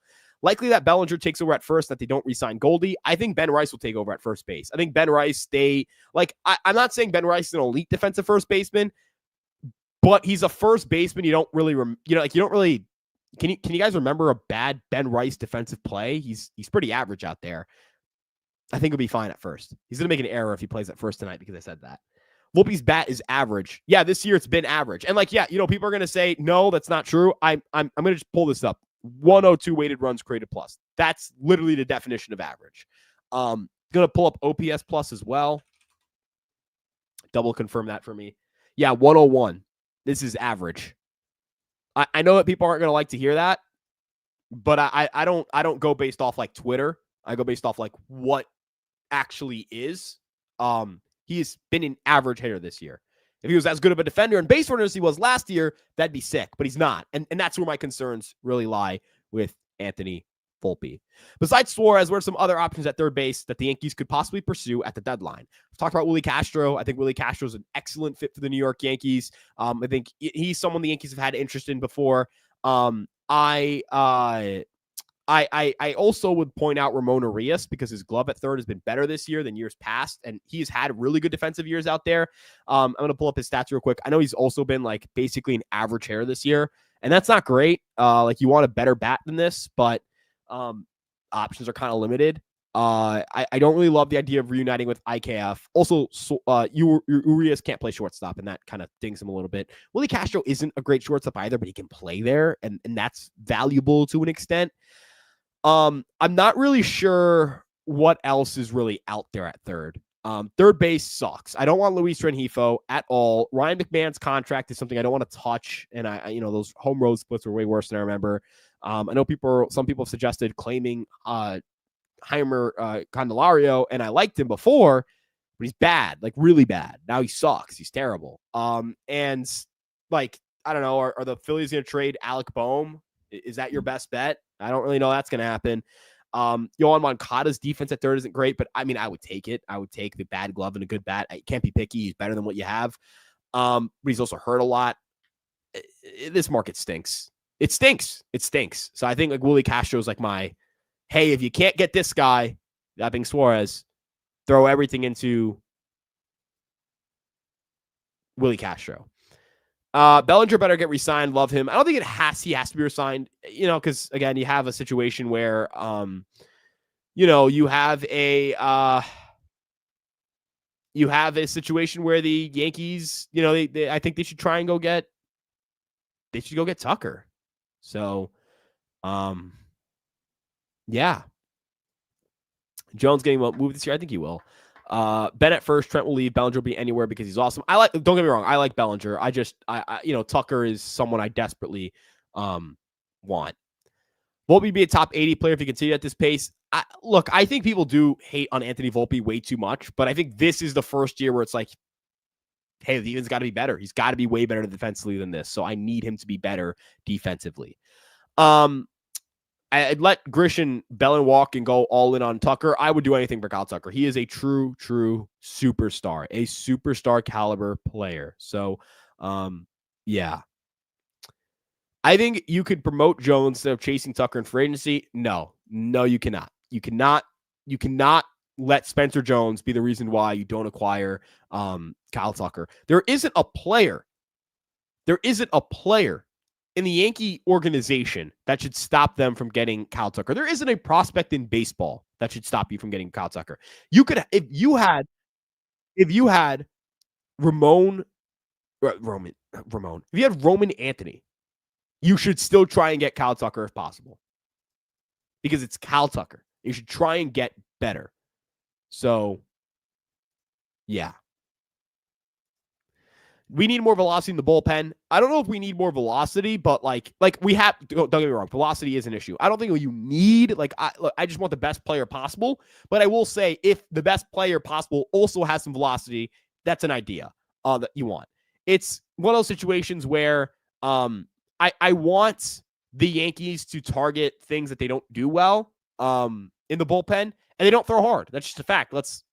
Likely that Bellinger takes over at first, that they don't re-sign Goldie. I think Ben Rice will take over at first base. I think Ben Rice, I'm not saying Ben Rice is an elite defensive first baseman, but he's a first baseman. You don't really, can you guys remember a bad Ben Rice defensive play? He's pretty average out there. I think he'll be fine at first. He's going to make an error if he plays at first tonight because I said that. Volpe's bat is average. Yeah, this year it's been average. And people are going to say, no, that's not true. I'm going to just pull this up. 102 weighted runs created plus. That's literally the definition of average. Going to pull up OPS plus as well. Double confirm that for me. Yeah, 101. This is average. I know that people aren't going to like to hear that, but I don't go based off like Twitter. I go based off like what actually is. He has been an average hitter this year. If he was as good of a defender and base runner as he was last year, that'd be sick, but he's not. And that's where my concerns really lie with Anthony Volpe. Besides Suarez, what are some other options at third base that the Yankees could possibly pursue at the deadline? I've talked about Willie Castro. I think Willie Castro is an excellent fit for the New York Yankees. I think he's someone the Yankees have had interest in before. I also would point out Ramon Arias because his glove at third has been better this year than years past, and he's had really good defensive years out there. I'm going to pull up his stats real quick. I know he's also been like basically an average hitter this year, and that's not great. You want a better bat than this, but options are kind of limited. I don't really love the idea of reuniting with IKF. Also, Urias can't play shortstop, and that kind of dings him a little bit. Willie Castro isn't a great shortstop either, but he can play there, and that's valuable to an extent. I'm not really sure what else is really out there at third. Third base sucks. I don't want Luis Rengifo at all. Ryan McMahon's contract is something I don't want to touch, and those home road splits were way worse than I remember. I know some people have suggested claiming Heimer Candelario, and I liked him before, but he's bad, like really bad. Now he sucks. He's terrible. And like, I don't know, are the Phillies going to trade Alec Boehm? Is that your best bet? I don't really know that's going to happen. Yohan Moncada's defense at third isn't great, but I mean, I would take it. I would take the bad glove and a good bat. You can't be picky. He's better than what you have. But he's also hurt a lot. This market stinks. It stinks. It stinks. So I think like Willie Castro's like my, hey, if you can't get this guy, that being Suarez, throw everything into Willie Castro. Bellinger better get re-signed. Love him. I don't think he has to be re-signed, because again, you have a situation where, you have a situation where the Yankees, I think they should try and go get Tucker. So, yeah. Jones getting moved this year. I think he will. Bennett first. Trent will leave. Bellinger will be anywhere because he's awesome. Don't get me wrong. I like Bellinger. Tucker is someone I desperately want. Volpe be a top 80 player if he continued at this pace. I think people do hate on Anthony Volpe way too much, but I think this is the first year where it's like, hey, the Even's got to be better. He's got to be way better defensively than this. So I need him to be better defensively. I'd let Grisham, Bell, walk and go all in on Tucker. I would do anything for Kyle Tucker. He is a true superstar, a superstar caliber player. So, yeah. I think you could promote Jones instead of chasing Tucker in free agency. No, you cannot. You cannot let Spencer Jones be the reason why you don't acquire Kyle Tucker. There isn't a player in the Yankee organization that should stop them from getting Kyle Tucker. There isn't a prospect in baseball that should stop you from getting Kyle Tucker. You could, if you had Roman, if you had Roman Anthony, you should still try and get Kyle Tucker if possible, because it's Kyle Tucker. You should try and get better. So, yeah. We need more velocity in the bullpen. I don't know if we need more velocity, but like we have, don't get me wrong, velocity is an issue. I don't think you need, I just want the best player possible, but I will say if the best player possible also has some velocity, that's an idea that you want. It's one of those situations where I want the Yankees to target things that they don't do well in the bullpen, and they don't throw hard. That's just a fact. Let's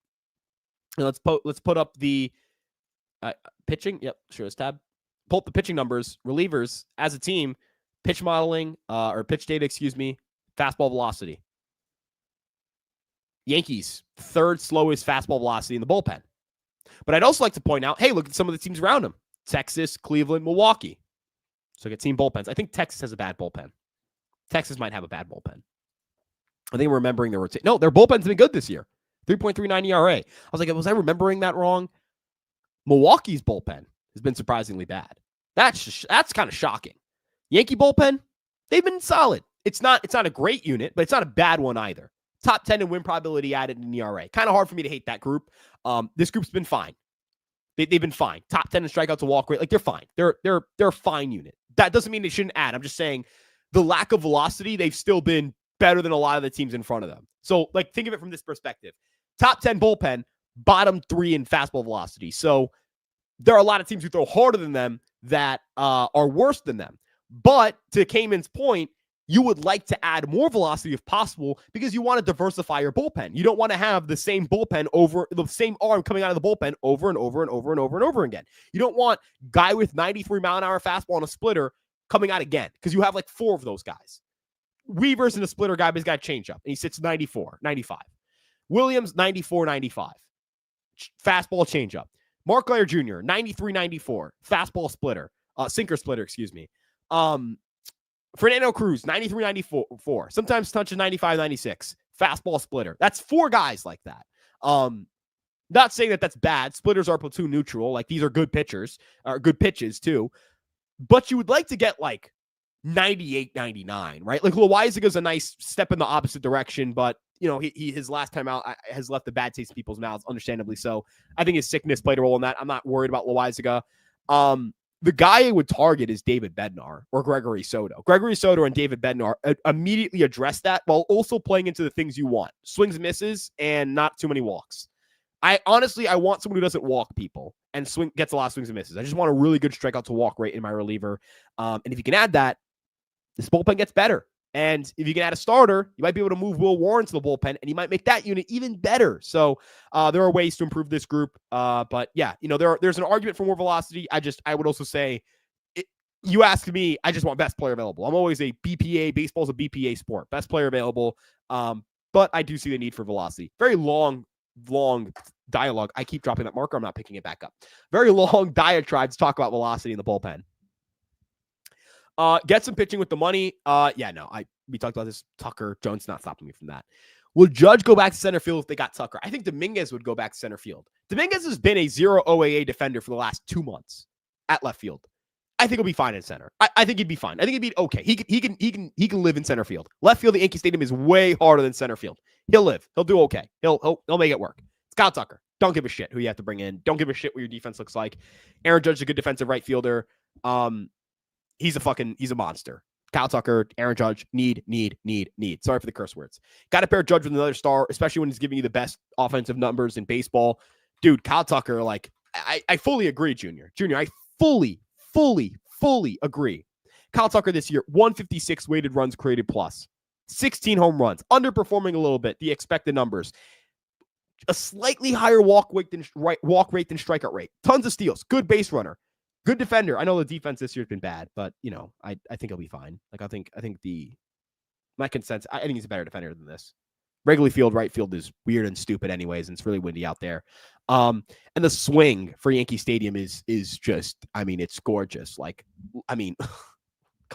put up the pitching. Yep, sure. This tab. Pull up the pitching numbers. Relievers as a team, pitch modeling or pitch data. Excuse me. Fastball velocity. Yankees third slowest fastball velocity in the bullpen. But I'd also like to point out, hey, look at some of the teams around them: Texas, Cleveland, Milwaukee. So get team bullpens. I think Texas has a bad bullpen. Texas might have a bad bullpen. I think we're remembering their rotation. No, their bullpen's been good this year. 3.39 ERA. I was like, was I remembering that wrong? Milwaukee's bullpen has been surprisingly bad. That's kind of shocking. Yankee bullpen, they've been solid. It's not a great unit, but it's not a bad one either. Top 10 in win probability added in ERA. Kind of hard for me to hate that group. This group's been fine. They've been fine. Top 10 in strikeouts to walk rate. Like, they're fine. They're a fine unit. That doesn't mean they shouldn't add. I'm just saying the lack of velocity, they've still been better than a lot of the teams in front of them. So, think of it from this perspective. Top 10 bullpen, bottom 3 in fastball velocity. So there are a lot of teams who throw harder than them that are worse than them. But to Cayman's point, you would like to add more velocity if possible because you want to diversify your bullpen. You don't want to have the same bullpen the same arm coming out of the bullpen over and over and over and over and over again. You don't want guy with 93 mile an hour fastball on a splitter coming out again because you have 4 of those guys. Weaver's in a splitter guy, but he's got a changeup and he sits 94, 95. Williams, 94, 95. Fastball changeup. Mark Leyer Jr., 93, 94. Fastball splitter. Sinker splitter, excuse me. Fernando Cruz, 93, 94. Sometimes touches 95, 96. Fastball splitter. That's 4 guys like that. Not saying that that's bad. Splitters are platoon neutral. These are good pitchers, or good pitches too. But you would like to get 98, 99, right? Loaizaga a nice step in the opposite direction, but his last time out has left a bad taste in people's mouths, understandably so. I think his sickness played a role in that. I'm not worried about Loaizaga. The guy I would target is David Bednar or Gregory Soto. Gregory Soto and David Bednar immediately address that while also playing into the things you want. Swings and misses and not too many walks. I want someone who doesn't walk people and gets a lot of swings and misses. I just want a really good strikeout to walk rate in my reliever. And if you can add that, this bullpen gets better. And if you can add a starter, you might be able to move Will Warren to the bullpen, and you might make that unit even better. So there are ways to improve this group. But yeah, there's an argument for more velocity. I would also say, you ask me, I just want best player available. I'm always a BPA. Baseball's a BPA sport. Best player available. But I do see the need for velocity. Very long dialogue. I keep dropping that marker. I'm not picking it back up. Very long diatribe to talk about velocity in the bullpen. Get some pitching with the money. We talked about this. Tucker, Jones not stopping me from that. Will Judge go back to center field if they got Tucker? I think Dominguez would go back to center field. Dominguez has been a 0 OAA defender for the last 2 months at left field. I think he'll be fine in center. I think he'd be fine. I think he'd be okay. He can live in center field. Left field, the Yankee Stadium is way harder than center field. He'll live. He'll do okay. He'll make it work. Scott Tucker. Don't give a shit who you have to bring in. Don't give a shit what your defense looks like. Aaron Judge is a good defensive right fielder. He's a monster. Kyle Tucker, Aaron Judge, need. Sorry for the curse words. Got to pair Judge with another star, especially when he's giving you the best offensive numbers in baseball. Dude, Kyle Tucker, I fully agree, Junior. I fully agree. Kyle Tucker this year, 156 weighted runs created plus, 16 home runs, underperforming a little bit, the expected numbers. A slightly higher walk rate than strikeout rate. Tons of steals. Good base runner. Good defender. I know the defense this year has been bad, but I think he'll be fine. I think my consensus, I think he's a better defender than this. Wrigley Field, right field is weird and stupid anyways, and it's really windy out there. And the swing for Yankee Stadium is just, it's gorgeous. Come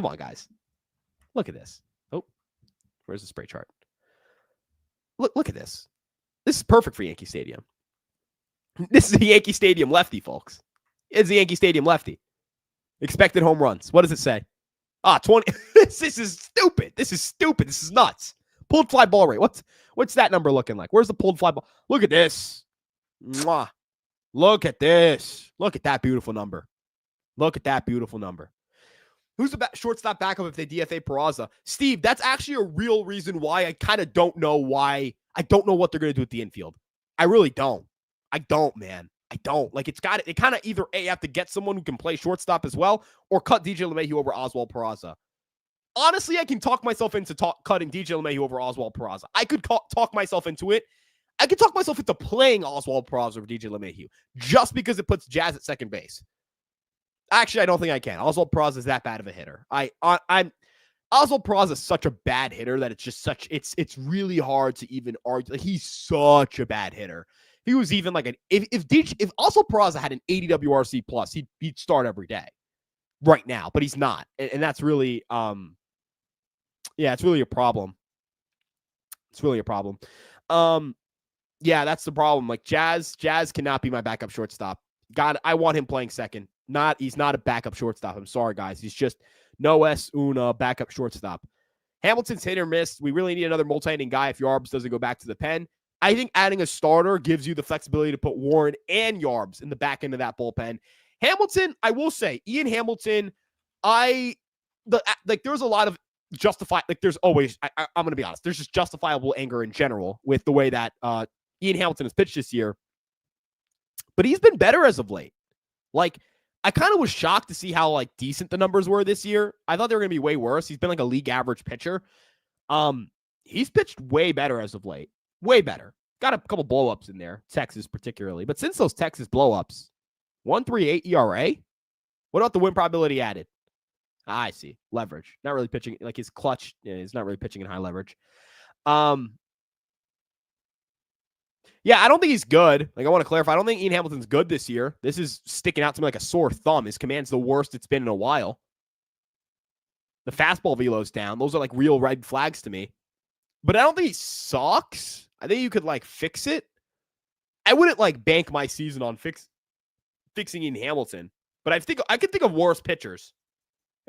on, guys. Look at this. Oh, where's the spray chart? Look at this. This is perfect for Yankee Stadium. This is a Yankee Stadium lefty, folks. It's a Yankee Stadium lefty. Expected home runs. What does it say? 20. This is stupid. This is nuts. Pulled fly ball rate. What's that number looking like? Where's the pulled fly ball? Look at this. Mwah. Look at this. Look at that beautiful number. Who's the shortstop backup if they DFA Peraza? Steve, that's actually a real reason why I kind of don't know why. I don't know what they're going to do at the infield. I really don't. I don't, man. I don't. It kind of either A, have to get someone who can play shortstop as well, or cut DJ LeMahieu over Oswald Peraza. Honestly, I can talk myself into cutting DJ LeMahieu over Oswald Peraza. I could talk myself into it. I could talk myself into playing Oswald Peraza over DJ LeMahieu just because it puts Jazz at second base. Actually, I don't think I can. Oswald Peraza is that bad of a hitter. Oswald Peraza is such a bad hitter that it's really hard to even argue. He's such a bad hitter. He was even if Oswald Peraza had an 80 WRC plus, he'd start every day right now, but he's not. And that's really, it's really a problem. That's the problem. Jazz cannot be my backup shortstop. God, I want him playing second. He's not a backup shortstop. I'm sorry, guys. He's just no una backup shortstop. Hamilton's hit or miss. We really need another multi-inning guy if Yarbs doesn't go back to the pen. I think adding a starter gives you the flexibility to put Warren and Yarbs in the back end of that bullpen. Hamilton, I will say, Ian Hamilton, there's a lot of there's always, I'm going to be honest, there's just justifiable anger in general with the way that Ian Hamilton has pitched this year. But he's been better as of late. I kind of was shocked to see how decent the numbers were this year. I thought they were going to be way worse. He's been a league average pitcher. He's pitched way better as of late. Way better. Got a couple blow-ups in there, Texas particularly. But since those Texas blow-ups, 1.38 ERA? What about the win probability added? I see. Leverage. Not really pitching. His clutch, he's not really pitching in high leverage. I don't think he's good. I want to clarify. I don't think Ian Hamilton's good this year. This is sticking out to me like a sore thumb. His command's the worst it's been in a while. The fastball velo's down. Those are real red flags to me. But I don't think he sucks. I think you could fix it. I wouldn't bank my season on fixing Ian Hamilton. But I could think of worse pitchers.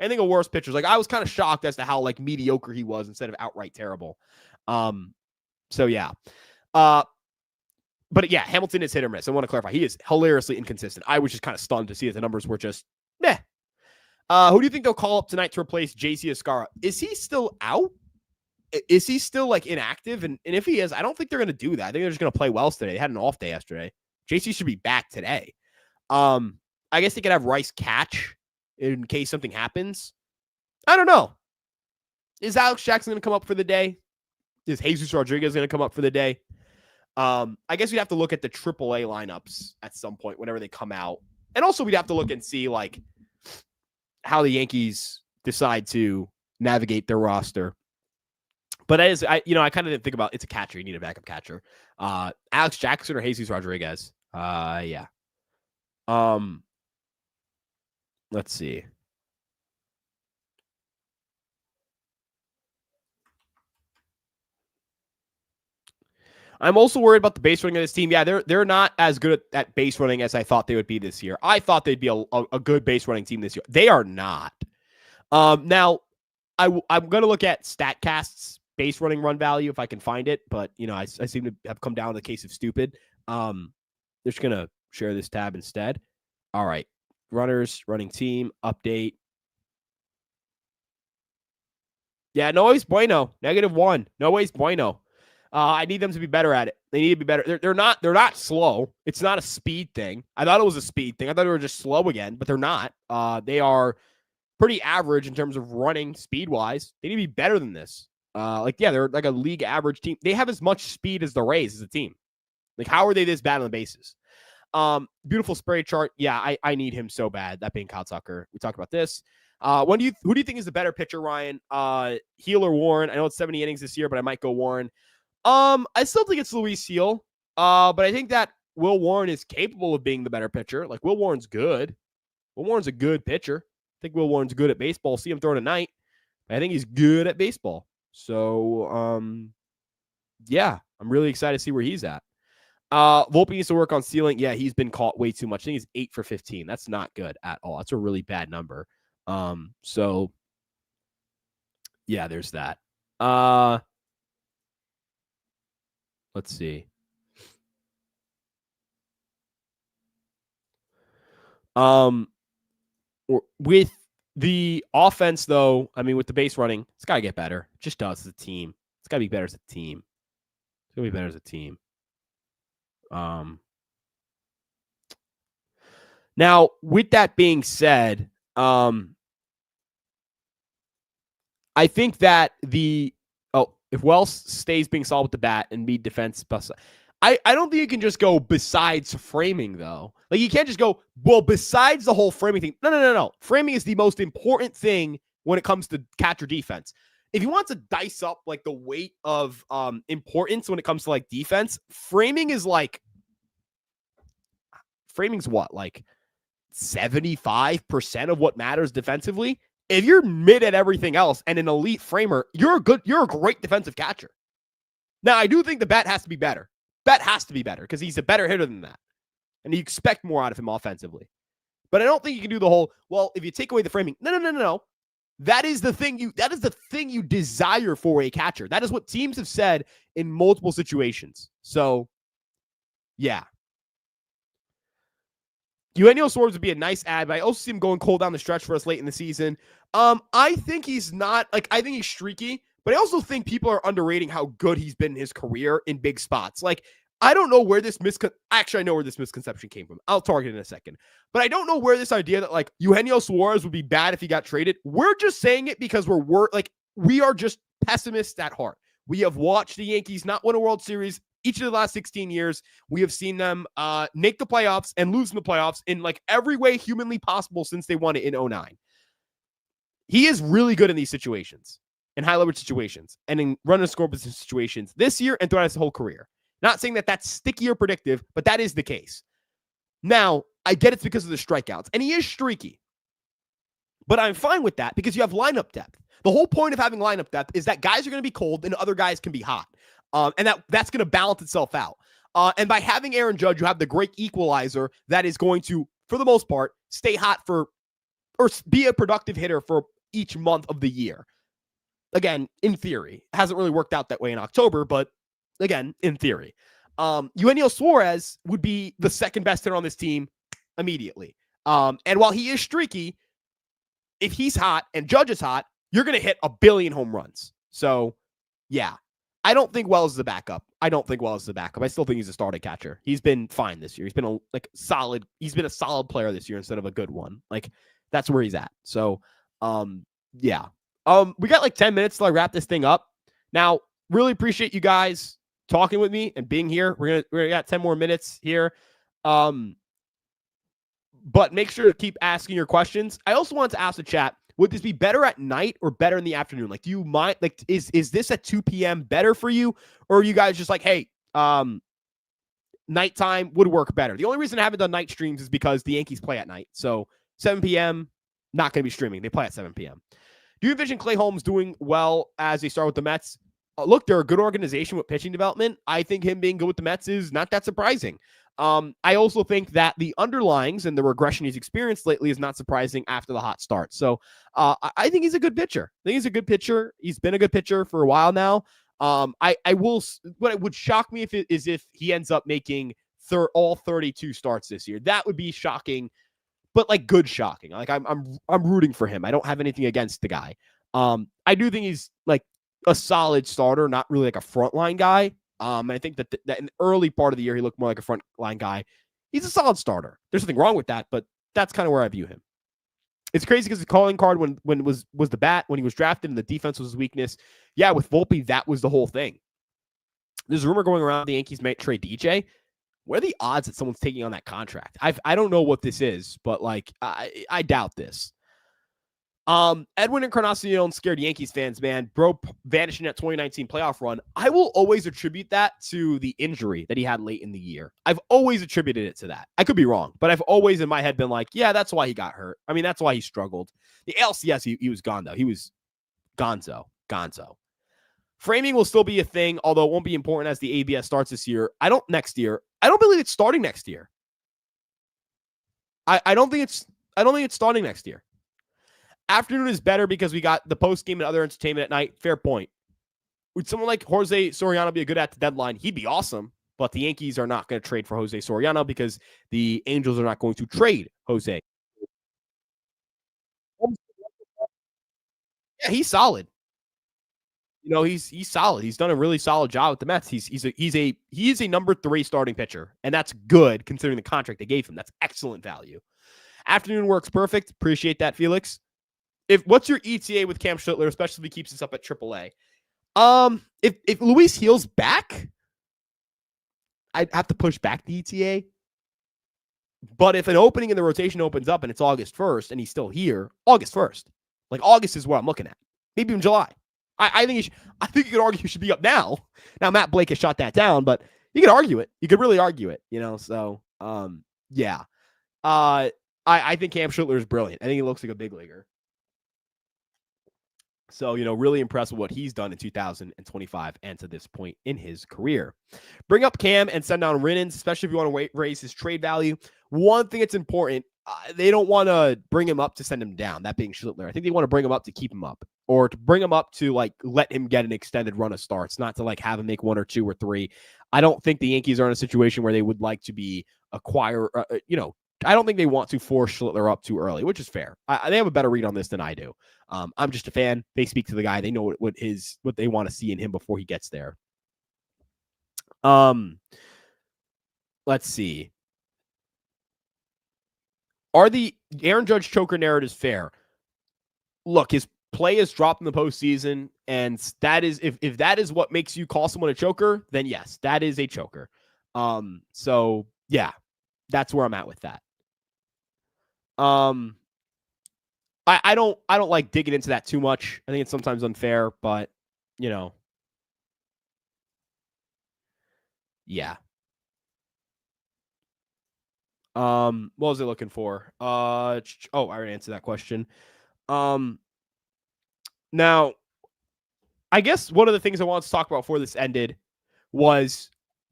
I was kind of shocked as to how mediocre he was instead of outright terrible. But Hamilton is hit or miss. I want to clarify. He is hilariously inconsistent. I was just kind of stunned to see that the numbers were just meh. Who do you think they'll call up tonight to replace JC Escarra? Is he still out? is he still like inactive? And if he is, I don't think they're going to do that. I think they're just going to play Wells today. They had an off day yesterday. JC should be back today. I guess they could have Rice catch in case something happens. I don't know. Is Alex Jackson going to come up for the day? Is Jesus Rodriguez going to come up for the day? I guess we'd have to look at the AAA lineups at some point whenever they come out. And also we'd have to look and see like how the Yankees decide to navigate their roster. But as I kind of didn't think about it's a catcher. You need a backup catcher. Alex Jackson or Jesus Rodriguez. Yeah. Let's see. I'm also worried about the base running of this team. Yeah, they're not as good at base running as I thought they would be this year. I thought they'd be a good base running team this year. They are not. Now, I'm going to look at StatCast's base running run value if I can find it, but I seem to have come down to the case of stupid. They're just going to share this tab instead. All right. Runners, running team, update. Yeah, no ways bueno. -1. No ways bueno. I need them to be better at it. They need to be better. They're not slow. It's not a speed thing. I thought it was a speed thing. I thought they were just slow again, but they're not. They are pretty average in terms of running speed-wise. They need to be better than this. They're like a league average team. They have as much speed as the Rays as a team. Like, how are they this bad on the bases? Beautiful spray chart. Yeah, I need him so bad. That being Kyle Tucker. We talked about this. Who do you think is the better pitcher, Ryan? Heel or Warren? I know it's 70 innings this year, but I might go Warren. I still think it's Luis Heel. But I think that Will Warren is capable of being the better pitcher. Like, Will Warren's good. Will Warren's a good pitcher. I think Will Warren's good at baseball. See him throw tonight. I think he's good at baseball. So, yeah, I'm really excited to see where he's at. Volpe needs to work on stealing. Yeah, he's been caught way too much. I think he's 8 for 15. That's not good at all. That's a really bad number. So yeah, there's that. Let's see. With the offense, though, I mean, with the base running, it's got to get better. It just does as a team. It's got to be better as a team. It's going to be better as a team. Now, with that being said, I think that if Wells stays being solid with the bat and be defense, I don't think you can just go besides framing, though. Like, you can't just go, well, besides the whole framing thing. No. Framing is the most important thing when it comes to catcher defense. If you want to dice up, like, the weight of importance when it comes to, like, defense, framing's what? Like, 75% of what matters defensively? If you're mid at everything else and an elite framer, you're a great defensive catcher. Now, I do think the bat has to be better. Bat has to be better because he's a better hitter than that. And you expect more out of him offensively. But I don't think you can do the whole, well, if you take away the framing. No. That is the thing you desire for a catcher. That is what teams have said in multiple situations. So, yeah. Eugenio Suarez would be a nice ad, but I also see him going cold down the stretch for us late in the season. I think he's not, I think he's streaky, but I also think people are underrating how good he's been in his career in big spots. Like, I don't know where this actually, I know where this misconception came from. I'll target it in a second. But I don't know where this idea that, like, Eugenio Suarez would be bad if he got traded. We're just saying it because we are just pessimists at heart. We have watched the Yankees not win a World Series each of the last 16 years. We have seen them make the playoffs and lose in the playoffs in, like, every way humanly possible since they won it in 2009. He is really good in these situations, in high leverage situations, and in run and score position situations this year and throughout his whole career. Not saying that that's sticky or predictive, but that is the case. Now, I get it's because of the strikeouts, and he is streaky. But I'm fine with that because you have lineup depth. The whole point of having lineup depth is that guys are going to be cold and other guys can be hot. And that's going to balance itself out. And by having Aaron Judge, you have the great equalizer that is going to, for the most part, stay hot or be a productive hitter for each month of the year. Again, in theory. It hasn't really worked out that way in October, but again, in theory. Eugenio Suarez would be the second best hitter on this team immediately. And while he is streaky, if he's hot and Judge is hot, you're going to hit a billion home runs. So, Yeah. I don't think Wells is the backup. I still think he's a starting catcher. He's been fine this year. He's been he's been a solid player this year instead of a good one. Like, that's where he's at. So, yeah. We got like 10 minutes to wrap this thing up. Now, really appreciate you guys talking with me and being here. We're gonna got 10 more minutes here. But make sure to keep asking your questions. I also wanted to ask the chat, would this be better at night or better in the afternoon? Like, do you mind, like, is this at 2 p.m. better for you? Or are you guys just like, hey, nighttime would work better? The only reason I haven't done night streams is because the Yankees play at night. So 7 p.m., not going to be streaming. They play at 7 p.m. Do you envision Clay Holmes doing well as they start with the Mets? Look, they're a good organization with pitching development. I think him being good with the Mets is not that surprising. I also think that the underlyings and the regression he's experienced lately is not surprising after the hot start. So I think he's a good pitcher. I think he's a good pitcher. He's been a good pitcher for a while now. What would shock me if he ends up making all 32 starts this year. That would be shocking, but like good shocking. Like I'm rooting for him. I don't have anything against the guy. I do think he's like a solid starter, not really like a frontline guy. I think that in the early part of the year, he looked more like a frontline guy. He's a solid starter. There's nothing wrong with that, but that's kind of where I view him. It's crazy because the calling card when it was the bat, when he was drafted and the defense was his weakness. Yeah, with Volpe, that was the whole thing. There's a rumor going around the Yankees might trade DJ. What are the odds that someone's taking on that contract? I don't know what this is, but like I doubt this. Edwin Encarnacion scared Yankees fans, man. Bro vanishing that 2019 playoff run. I will always attribute that to the injury that he had late in the year. I've always attributed it to that. I could be wrong, but I've always in my head been like, yeah, that's why he got hurt. I mean, that's why he struggled. The ALCS, he was gone, though. He was gonzo. Framing will still be a thing, although it won't be important as the ABS starts this year. Next year. I don't believe it's starting next year. I don't think it's starting next year. Afternoon is better because we got the post game and other entertainment at night. Fair point. Would someone like Jose Soriano be a good at the deadline? He'd be awesome, but the Yankees are not going to trade for Jose Soriano because the Angels are not going to trade Jose. Yeah, he's solid. You know, he's solid. He's done a really solid job with the Mets. He is a number 3 starting pitcher, and that's good considering the contract they gave him. That's excellent value. Afternoon works perfect. Appreciate that, Felix. What's your ETA with Cam Schlittler, especially if he keeps us up at AAA? If Luis Gil's back, I'd have to push back the ETA. But if an opening in the rotation opens up and it's August 1st and he's still here, August 1st. Like August is what I'm looking at. Maybe in July. I think you could argue he should be up now. Now Matt Blake has shot that down, but you could argue it. You could really argue it, you know. So yeah. I think Cam Schlittler is brilliant. I think he looks like a big leaguer. So, you know, really impressed with what he's done in 2025 and to this point in his career. Bring up Cam and send down Rinnans, especially if you want to raise his trade value. One thing that's important, they don't want to bring him up to send him down, that being Schlittler. I think they want to bring him up to keep him up or to bring him up to, like, let him get an extended run of starts, not to, like, have him make 1 or 2 or 3. I don't think the Yankees are in a situation where they would like to be I don't think they want to force Schlittler up too early, which is fair. They have a better read on this than I do. I'm just a fan. They speak to the guy. They know what they want to see in him before he gets there. Let's see. Are the Aaron Judge choker narratives fair? Look, his play has dropped in the postseason, and that is if that is what makes you call someone a choker, then yes, that is a choker. So yeah, that's where I'm at with that. I don't like digging into that too much. I think it's sometimes unfair, but you know, yeah. What was I looking for? I already answered that question. Now, I guess one of the things I wanted to talk about before this ended was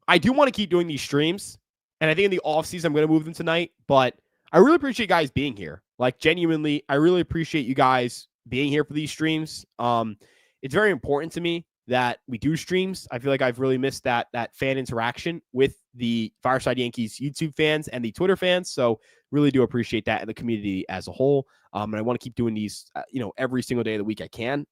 I do want to keep doing these streams, and I think in the offseason I'm going to move them tonight, but I really appreciate you guys being here. Like, genuinely, I really appreciate you guys being here for these streams. It's very important to me that we do streams. I feel like I've really missed that fan interaction with the Fireside Yankees YouTube fans and the Twitter fans. So really do appreciate that and the community as a whole. And I want to keep doing these, every single day of the week I can.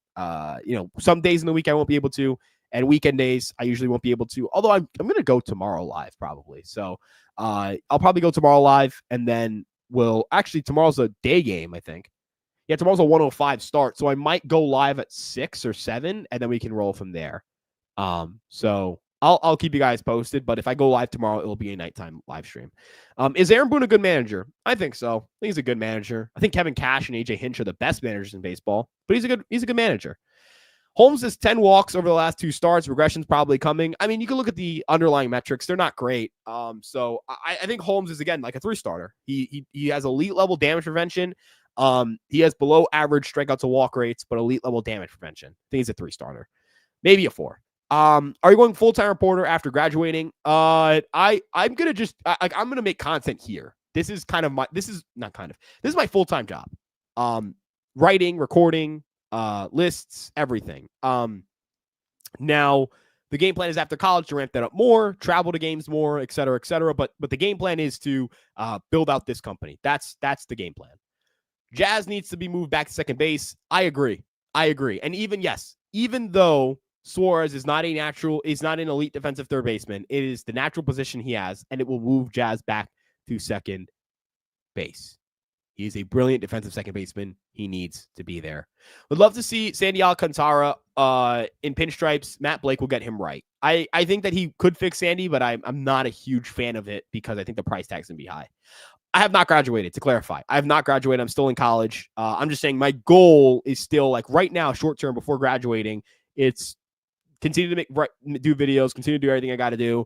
Some days in the week I won't be able to. And weekend days, I usually won't be able to, although I'm going to go tomorrow live probably. So I'll probably go tomorrow live, and then tomorrow's a day game, I think. Yeah, tomorrow's a 1:05 start, so I might go live at 6 or 7, and then we can roll from there. So I'll keep you guys posted, but if I go live tomorrow, it'll be a nighttime live stream. Is Aaron Boone a good manager? I think so. I think he's a good manager. I think Kevin Cash and AJ Hinch are the best managers in baseball, but he's a good manager. Holmes has 10 walks over the last 2 starts. Regression's probably coming. I mean, you can look at the underlying metrics. They're not great. So I think Holmes is, again, like a 3-starter. He has elite level damage prevention. He has below average strikeout to walk rates, but elite level damage prevention. I think he's a 3-starter, maybe a 4. Are you going full-time reporter after graduating? I'm gonna make content here. This is my full-time job. Writing, recording, lists, everything. Now the game plan is after college to ramp that up more, travel to games more, et cetera, et cetera. But the game plan is to build out this company. That's the game plan. Jazz needs to be moved back to second base. I agree. And even though Suarez is not an elite defensive third baseman, it is the natural position he has, and it will move Jazz back to second base. He is a brilliant defensive second baseman. He needs to be there. Would love to see Sandy Alcantara in pinstripes. Matt Blake will get him right. I think that he could fix Sandy, but I'm not a huge fan of it because I think the price tag's going to be high. I have not graduated, to clarify. I have not graduated. I'm still in college. I'm just saying my goal is still, like, right now, short term, before graduating, it's continue to do videos, continue to do everything I got to do,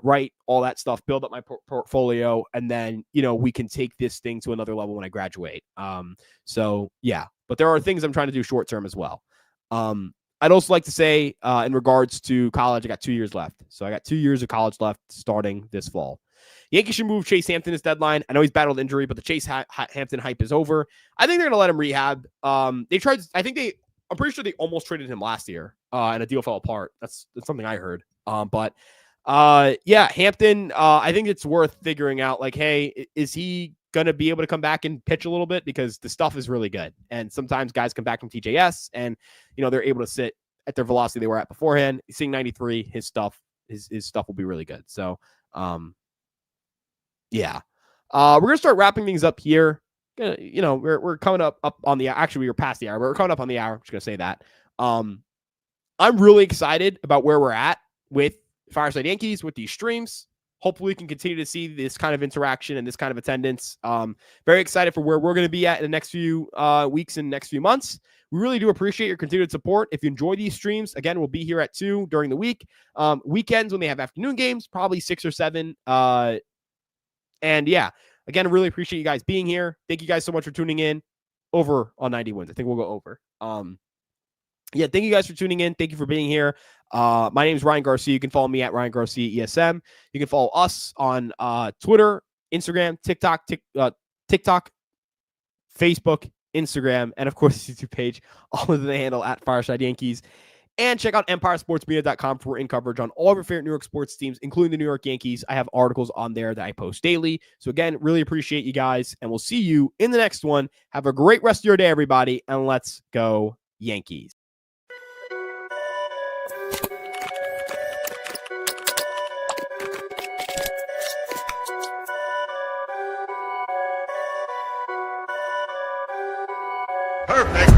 write all that stuff, build up my portfolio, and then, we can take this thing to another level when I graduate. So yeah, but there are things I'm trying to do short term as well. I'd also like to say, in regards to college, I got 2 years left. So I got 2 years of college left starting this fall. Yankees should move Chase Hampton this deadline. I know he's battled injury, but the Chase Hampton hype is over. I think they're going to let him rehab. I'm pretty sure they almost traded him last year, and a deal fell apart. That's something I heard. Yeah, Hampton, I think it's worth figuring out, like, hey, is he going to be able to come back and pitch a little bit? Because the stuff is really good. And sometimes guys come back from TJS and, they're able to sit at their velocity they were at beforehand. He's seeing 93, his stuff will be really good. So, yeah. We're going to start wrapping things up here. We're coming up on the, actually we were past the hour, but we're coming up on the hour. I'm just going to say that. I'm really excited about where we're at with Fireside Yankees, with these streams. Hopefully we can continue to see this kind of interaction and this kind of attendance. Very excited for where we're going to be at in the next few weeks and next few months. We really do appreciate your continued support. If you enjoy these streams, again, we'll be here at 2 during the week. Weekends when they have afternoon games, probably 6 or 7. And yeah, again, I really appreciate you guys being here. Thank you guys so much for tuning in. Over on 90 wins. I think we'll go over. Yeah, thank you guys for tuning in. Thank you for being here. My name is Ryan Garcia. You can follow me at Ryan Garcia ESM. You can follow us on Twitter, Instagram, TikTok, Facebook, Instagram, and of course the YouTube page, all of the handle at Fireside Yankees. And check out EmpireSportsMedia.com for in coverage on all of your favorite New York sports teams, including the New York Yankees. I have articles on there that I post daily. So again, really appreciate you guys, and we'll see you in the next one. Have a great rest of your day, everybody, and let's go Yankees. Perfect.